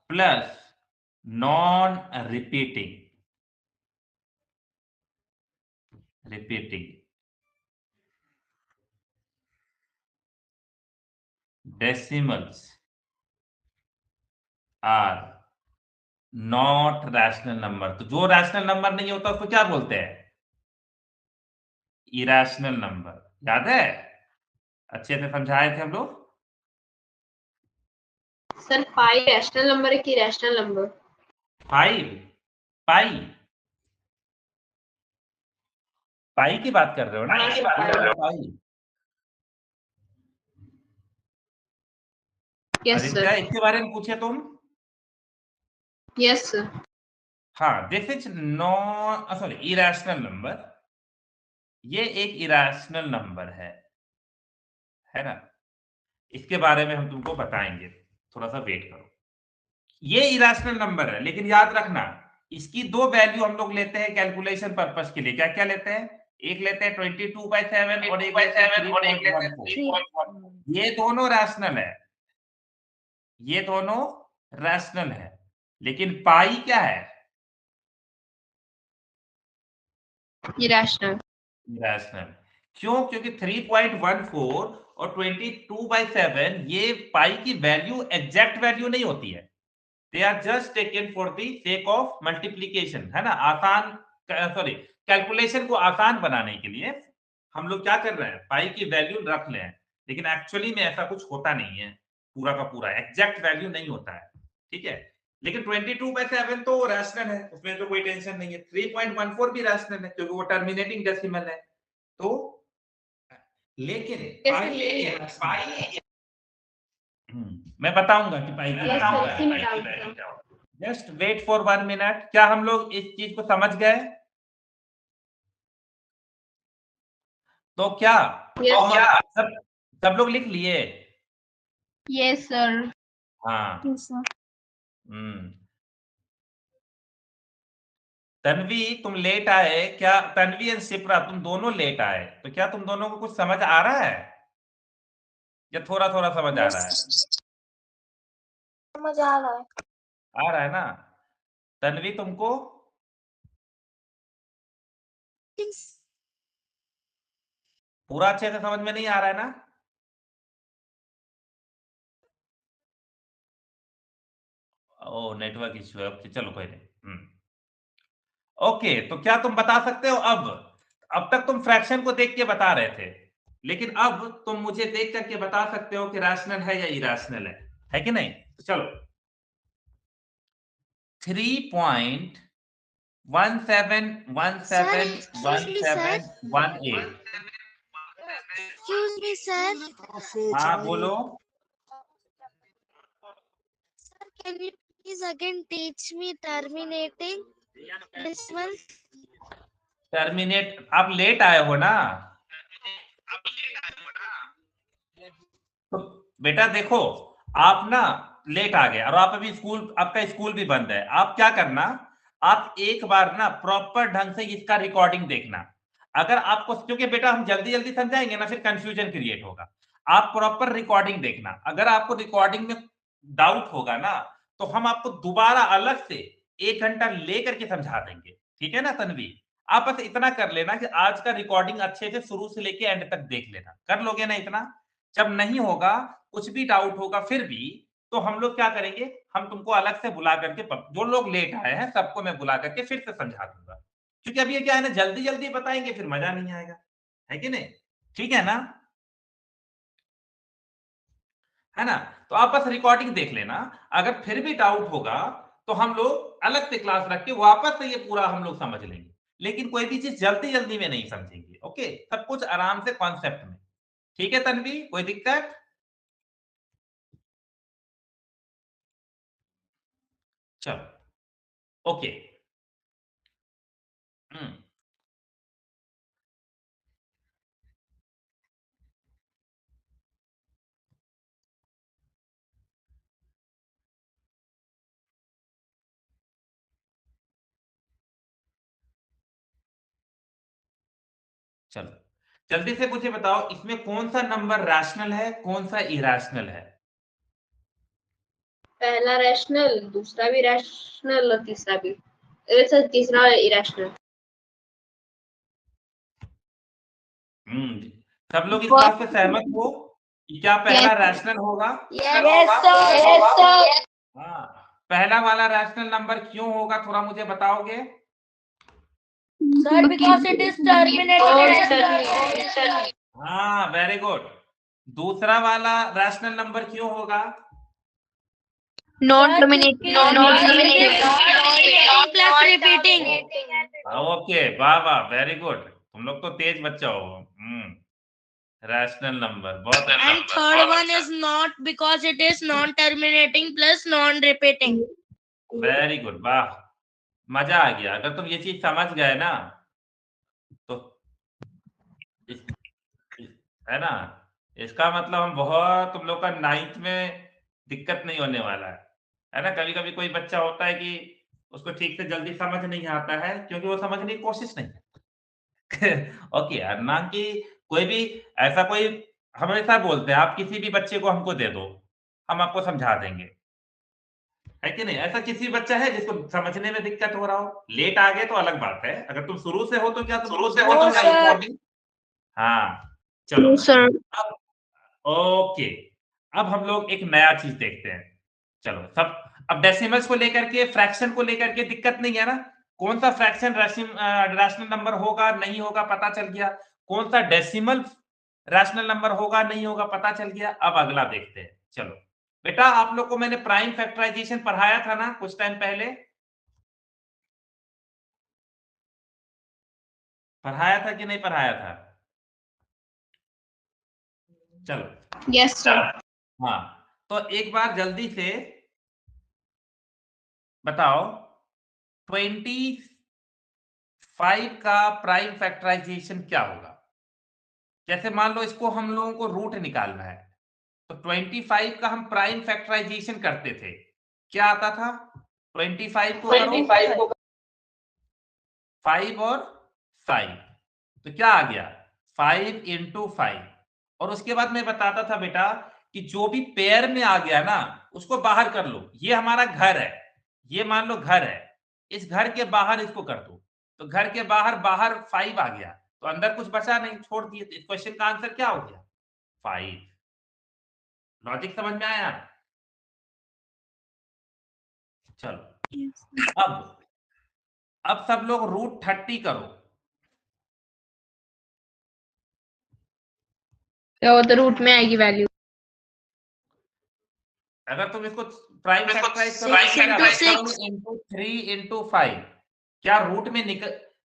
plus non repeating decimals are not rational number। तो जो रैशनल नंबर नहीं होता उसको क्या बोलते हैं, इरेशनल नंबर। याद है, अच्छे से समझाए थे हम लोग। सर पाई रैशनल नंबर है कि रैशनल नंबर? पाई पाई की बात कर रहे हो ना, पाई। Yes Aditya, sir. इसके बारे में पूछे तुम। Yes sir. हाँ, this is non sorry irrational number. ये एक इरेशनल नंबर है ना। इसके बारे में हम तुमको बताएंगे, थोड़ा सा वेट करो। ये इरेशनल नंबर है, लेकिन याद रखना इसकी 2 वैल्यू हम लोग लेते हैं कैलकुलेशन पर्पस के लिए। क्या क्या लेते हैं, एक लेते हैं 22/7 और एक लेते हैं 3.14। ये दोनों रैशनल है, ये दोनों रैशनल है, लेकिन पाई क्या है, इरेशनल। रैशनल। क्यों, क्योंकि 3.14 और 22/7 ये पाई की वैल्यू एग्जैक्ट वैल्यू नहीं होती है। They are just taken for the sake of multiplication, है ना, आसान, सॉरी, कैलकुलेशन को आसान बनाने के लिए हम लोग क्या कर रहे हैं, पाई की वैल्यू रख ले हैं, लेकिन एक्चुअली में ऐसा कुछ होता नहीं है, पूरा का पूरा एग्जैक्ट वैल्यू नहीं होता है। ठीक है, लेकिन 22/7 तो रैशनल है, उसमें तो कोई टेंशन नहीं है। 3.14 भी रैशनल है क्योंकि वो टर्मिनेटिंग डेसिमल है। तो लेकिन पाई मैं बताऊंगा कि पाई की वैल्यू। Just wait for 1 minute. क्या हम लोग इस चीज को समझ गए? तो क्या सब सब लोग लिख लिए? Yes sir. हाँ। तन्वी तुम लेट आए क्या? तन्वी और शिप्रा तुम दोनों लेट आए, तो क्या तुम दोनों को कुछ समझ आ रहा है या थोड़ा थोड़ा समझ आ रहा है? समझ आ रहा है। आ रहा है ना। तन्वी तुमको पूरा अच्छे से समझ में नहीं आ रहा है ना? ओ नेटवर्क इश्यू है, ओके चलो कोई नहीं। ओके, तो क्या तुम बता सकते हो अब तक तुम फ्रैक्शन को देख के बता रहे थे, लेकिन अब तुम मुझे देख करके बता सकते हो कि रैशनल है या इरेशनल है कि नहीं? तो चलो 3.17171718 Excuse me, sir. हाँ बोलो। Sir, can you please again teach me terminating decimals? Terminate, आप लेट आए हो ना, तो बेटा देखो, आप ना लेट आ गए और आप अभी स्कूल, आपका स्कूल भी बंद है। आप क्या करना, आप एक बार ना प्रॉपर ढंग से इसका रिकॉर्डिंग देखना। अगर आपको, क्योंकि बेटा हम जल्दी जल्दी समझाएंगे ना फिर कंफ्यूजन क्रिएट होगा। आप प्रॉपर रिकॉर्डिंग देखना। अगर आपको रिकॉर्डिंग में डाउट होगा ना, तो हम आपको दोबारा अलग से 1 घंटा लेकर के समझा देंगे। ठीक है ना तन्वी? आप बस इतना कर लेना कि आज का रिकॉर्डिंग अच्छे से शुरू से लेके एंड तक देख लेना। कर लोगे ना इतना? जब नहीं होगा, कुछ भी डाउट होगा फिर भी, तो हम लोग क्या करेंगे, हम तुमको अलग से बुला करके, जो लोग लेट आए हैं सबको मैं बुला करके फिर से समझा दूंगा। क्योंकि अब ये क्या है ना, जल्दी जल्दी बताएंगे फिर मजा नहीं आएगा, है कि नहीं? ठीक है ना? है ना? तो आप बस रिकॉर्डिंग देख लेना। अगर फिर भी डाउट होगा तो हम लोग अलग से क्लास रख के वापस से ये पूरा हम लोग समझ लेंगे। लेकिन कोई भी चीज जल्दी जल्दी में नहीं समझेंगे। ओके, सब कुछ आराम से कॉन्सेप्ट में। ठीक है तन्वी, कोई दिक्कत? चलो ओके। हम्म, चलो जल्दी से मुझे बताओ, इसमें कौन सा नंबर रैशनल है, कौन सा इरेशनल है? पहला रैशनल, दूसरा भी रैशनल और तीसरा भी, सर तीसरा इरेशनल। सब लोग इस बात से सहमत हो कि क्या पहला रैशनल होगा? Yes, sir. हाँ, पहला वाला रैशनल नंबर क्यों होगा, थोड़ा मुझे बताओगे? Sir, because it is terminating. हाँ वेरी गुड। दूसरा वाला रैशनल नंबर क्यों होगा? Non terminating, Plus repeating. Okay, वाह वाह, वेरी गुड, तुम लोग तो तेज बच्चा हो। रैशनल नंबर बहुत अच्छा। And third one is not because it is non-terminating plus non-repeating. Very good, वाह, मजा आ गया। अगर तुम ये चीज समझ गए ना, तो इस, है ना, इसका मतलब हम बहुत, तुम लोग का 9th में दिक्कत नहीं होने वाला है ना? कभी कभी कोई बच्चा होता है कि उसको ठीक से जल्दी समझ नहीं आता है क्योंकि वो समझने की कोशिश नहीं करता। ओके यार, ना कि कोई भी ऐसा कोई हमेशा बोलते हैं आप किसी भी बच्चे को हमको दे दो, हम आपको समझा देंगे, है कि नहीं? ऐसा किसी बच्चा है जिसको समझने में दिक्कत हो रहा हो? लेट आ गए तो अलग बात है, अगर तुम शुरू से हो तो क्या तुम शुरू से हो तो क्या? हाँ, चलो सर। अब ओके, अब हम लोग एक नया चीज देखते हैं। चलो सब, अब डेसिमल्स को लेकर के, फ्रैक्शन को लेकर के दिक्कत नहीं है ना? कौन सा फ्रैक्शन रैशनल नंबर होगा नहीं होगा पता चल गया, कौन सा डेसिमल रैशनल नंबर होगा नहीं होगा पता चल गया। अब अगला देखते हैं। चलो बेटा, आप लोग को मैंने प्राइम फैक्टराइजेशन पढ़ाया था ना कुछ टाइम पहले? पढ़ाया था कि नहीं पढ़ाया था? चलो यस सर। हाँ, तो एक बार जल्दी से बताओ, 25 का प्राइम फैक्टराइजेशन क्या होगा? जैसे मान लो इसको हम लोगों को रूट निकालना है, तो 25 का हम प्राइम फैक्टराइजेशन करते थे, क्या आता था? 25 को करो 5 और 5, तो क्या आ गया? 5 इंटू 5। और उसके बाद मैं बताता था बेटा कि जो भी पेयर में आ गया ना, उसको बाहर कर लो। ये हमारा घर है, ये मान लो घर है, इस घर के बाहर इसको कर दो, तो घर के बाहर बाहर 5 आ गया, तो अंदर कुछ बचा नहीं, छोड़ दिए। तो इस क्वेश्चन का आंसर क्या हो गया? 5। लॉजिक समझ में आया? चलो अब सब लोग √30 करो। तो वो तो रूट में आएगी वैल्यू। अगर तुम इसको प्राइम फैक्टराइज करो 6 into 6 into 3 into 5, क्या रूट में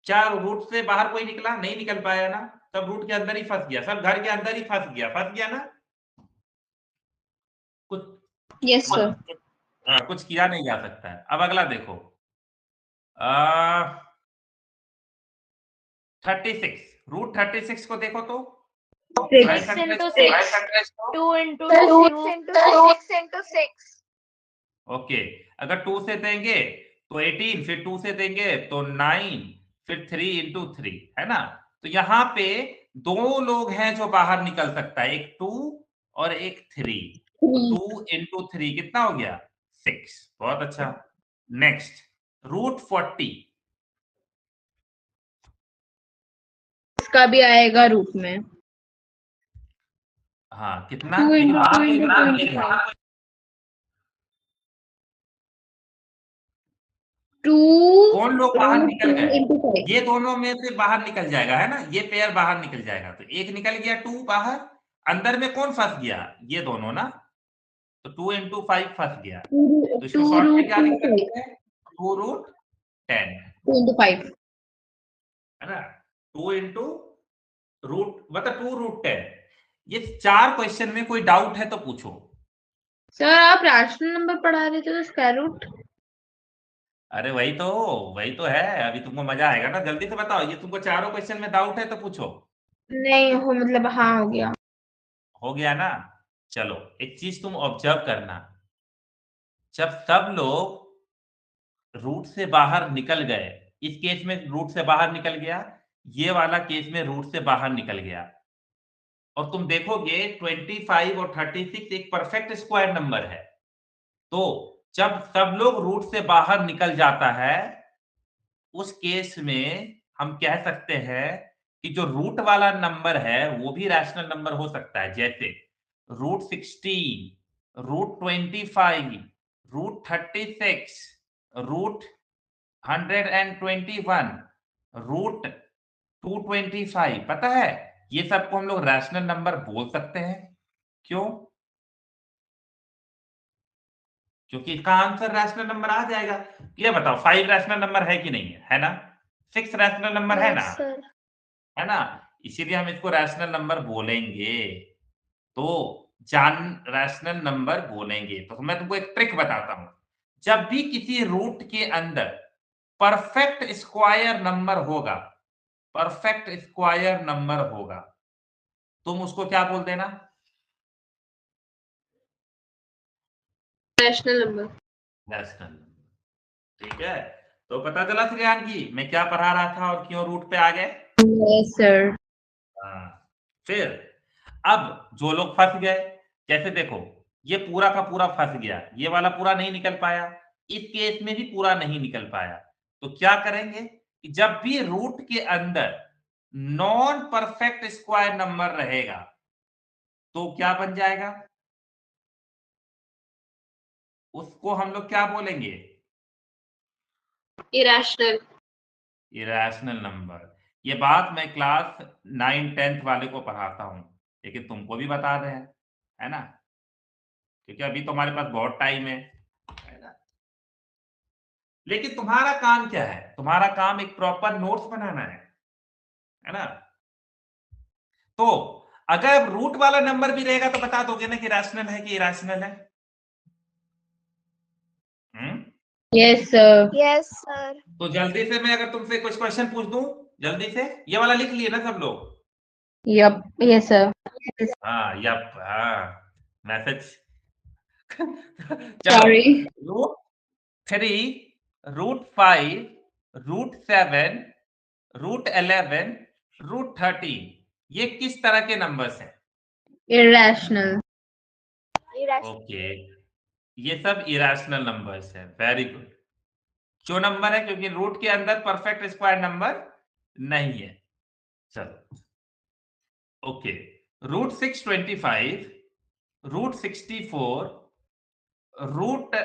क्या रूट से बाहर कोई निकला? नहीं निकल पाया ना, सब रूट के अंदर ही फंस गया, सब घर के अंदर ही फंस गया ना। कुछ यस सर। कुछ किया नहीं जा सकता है। अब अगला देखो, 36, रूट 36 को देखो तो 6 into 6 2 into 6 ओके, अगर 2 से देंगे तो 18, फिर 2 से देंगे तो 9, फिर 3 into 3, है ना। तो यहाँ पे दो लोग हैं जो बाहर निकल सकता है, एक 2 और एक 3। 2 into 3 कितना हो गया? 6। बहुत अच्छा। नेक्स्ट, रूट 40, इसका भी आएगा रूट में। हाँ कितना? 2 लेकिन into बाहर 2 कोई into निकला 25। 2 कौन लोग बाहर निकल गए? into 5। ये दोनों में से बाहर निकल जाएगा, है ना, ये पेयर बाहर निकल जाएगा। तो एक निकल गया 2 बाहर, अंदर में कौन फंस गया? ये दोनों ना, तो 2 into 5 फंस गया। तो इसको 2 शॉर्ट में root क्या लिख 5। सकते हैं? 2 रूट 10, 2 into 5। है ना। 2 into रूट मतलब 2 रूट 10। ये 4 क्वेश्चन में कोई डाउट है तो पूछो। सर आप रैशनल नंबर पढ़ा रहे थे तो स्क्वायर रूट। अरे वही तो है। अभी तुमको मजा आएगा ना। जल्दी से बताओ, ये तुमको चारों क्वेश्चन में डाउट है तो पूछो। नहीं हो मतलब हाँ हो गया। हो गया ना। चलो, एक चीज तुम ऑब्जर्व करना, जब सब लोग रूट से बाहर निकल गए, इस केस में रूट से बाहर निकल गया, ये वाला केस में रूट से बाहर निकल गया, और तुम देखोगे 25 और 36 एक परफेक्ट स्क्वायर नंबर है। तो जब सब लोग रूट से बाहर निकल जाता है, उस केस में हम कह सकते हैं कि जो रूट वाला नंबर है वो भी रैशनल नंबर हो सकता है। जैसे root 16, root 25, root 36, root 121, root 225। पता है, ये सबको हम लोग रैशनल नंबर बोल सकते हैं। क्यों? क्योंकि इसका आंसर रैशनल नंबर आ जाएगा। ये बताओ, 5 रैशनल नंबर है कि नहीं है ना? 6 रैशनल नंबर है ना? Yes, sir. है ना। इसीलिए हम इसको रैशनल नंबर बोलेंगे। तो जान रैशनल नंबर बोलेंगे तो मैं तुमको एक ट्रिक बताता हूं। जब भी किसी रूट के अंदर परफेक्ट स्क्वायर नंबर होगा, परफेक्ट स्क्वायर नंबर होगा, तुम उसको क्या बोल देना? Rational number. Rational number. ठीक है। तो पता चला श्रेयान की मैं क्या पढ़ा रहा था और क्यों रूट पे आ गए। Yes sir. हाँ। फिर अब जो लोग फंस गए, जैसे देखो, ये पूरा का पूरा फंस गया, ये वाला पूरा नहीं निकल पाया, इस केस में भी पूरा नहीं निकल पाया। तो क्या करेंगे कि जब भी रूट के अंदर नॉन परफेक्ट स्क्वायर नंबर रहेगा तो क्या बन जाएगा? उसको हम लोग क्या बोलेंगे? इरैशनल। Irrational number. ये बात मैं क्लास 9 10th वाले को पढ़ाता हूं, लेकिन तुमको भी बता रहे हैं, है ना, क्योंकि अभी तुम्हारे पास बहुत टाइम है ना। लेकिन तुम्हारा काम क्या है? तुम्हारा काम एक प्रॉपर नोट्स बनाना है ना। तो अगर रूट वाला नंबर भी रहेगा तो बता दोगे ना कि रैशनल है कि इरेशनल है? Yes sir. Yes, sir. तो जल्दी से मैं अगर तुमसे कुछ क्वेश्चन पूछ दूं, जल्दी से, ये वाला लिख लिए ना सब लोग? Yup yes sir. हाँ, यप, हाँ, मैसेज। चलो, sorry. Root 3, root 5, root 7, root 11, root 13, ये किस तरह के नंबर्स हैं? इरैशनल। Irrational. ओके, ये सब इरेशनल नंबर्स हैं। Very good. क्यों नंबर है? क्योंकि रूट के अंदर परफेक्ट स्क्वायर नंबर नहीं है। चलो, okay, root 625, root 64, root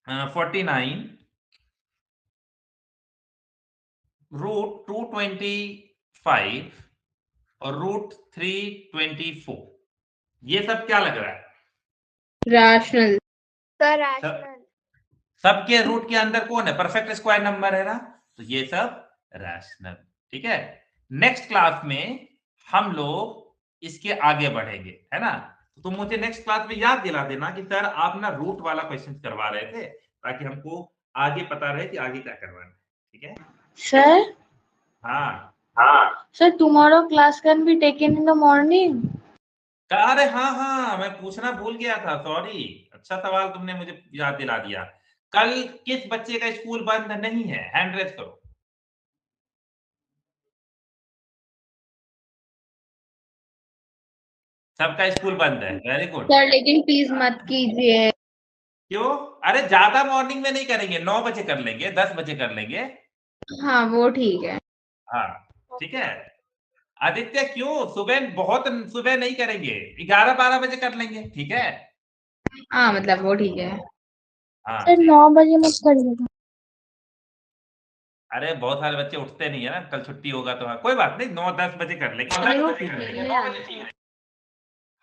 49, root 225 और √324, ये सब क्या लग रहा है? रैशनल। Sir rational. सबके रूट के अंदर कौन है? परफेक्ट स्क्वायर नंबर है ना, तो ये सब रैशनल। ठीक है, नेक्स्ट क्लास में हम लोग इसके आगे बढ़ेंगे, है ना। तो मुझे नेक्स्ट क्लास में याद दिला देना कि सर आप ना रूट वाला क्वेश्चन करवा रहे थे, ताकि हमको आगे पता रहे कि आगे क्या करवाना है। ठीक है सर, हाँ sir, tomorrow class can be taken in the morning. अरे हाँ, मैं पूछना भूल गया था, सॉरी। अच्छा सवाल तुमने मुझे याद दिला दिया। कल किस बच्चे का स्कूल बंद नहीं है? हैंड रेज करो। सबका स्कूल बंद है, वेरी गुड। सर लेकिन प्लीज मत कीजिए। क्यों? अरे ज्यादा मॉर्निंग में नहीं करेंगे, 9 बजे कर लेंगे, 10 बजे कर लेंगे। हाँ वो ठीक है। हाँ ठीक है। आदित्य क्यों सुबह, बहुत सुबह नहीं करेंगे, 11-12 बजे कर लेंगे, ठीक है। हाँ मतलब वो ठीक है। हाँ सर ठीक। 9 बजे मत करिएगा। अरे बहुत सारे बच्चे उठते नहीं है ना, कल छुट्टी होगा तो। हाँ कोई बात नहीं, 9-10 बजे कर लेंगे। नहीं, वो खेलने आना चाहिए।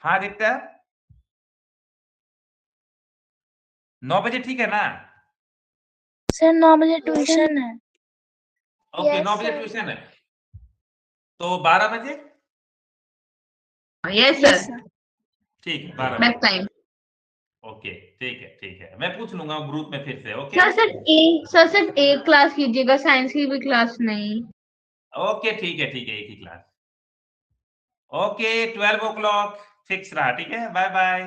हाँ आदित्य, 9 बजे ठीक है ना? सर 9 बजे ट्यूशन है। ओके, Yes, 9 बजे sir. ट्यूशन है, तो 12 बजे यस Yes, सर। sir. ठीक है, 12 बैक बजे। टाइम। ओके ठीक है, मैं पूछ लूंगा ग्रुप में फिर से। ओके सर सिर्फ एक क्लास कीजिएगा, साइंस की भी क्लास नहीं। ओके ठीक है, एक ही क्लास। ओके 12 o'clock फिक्स रहा, ठीक है, बाय बाय।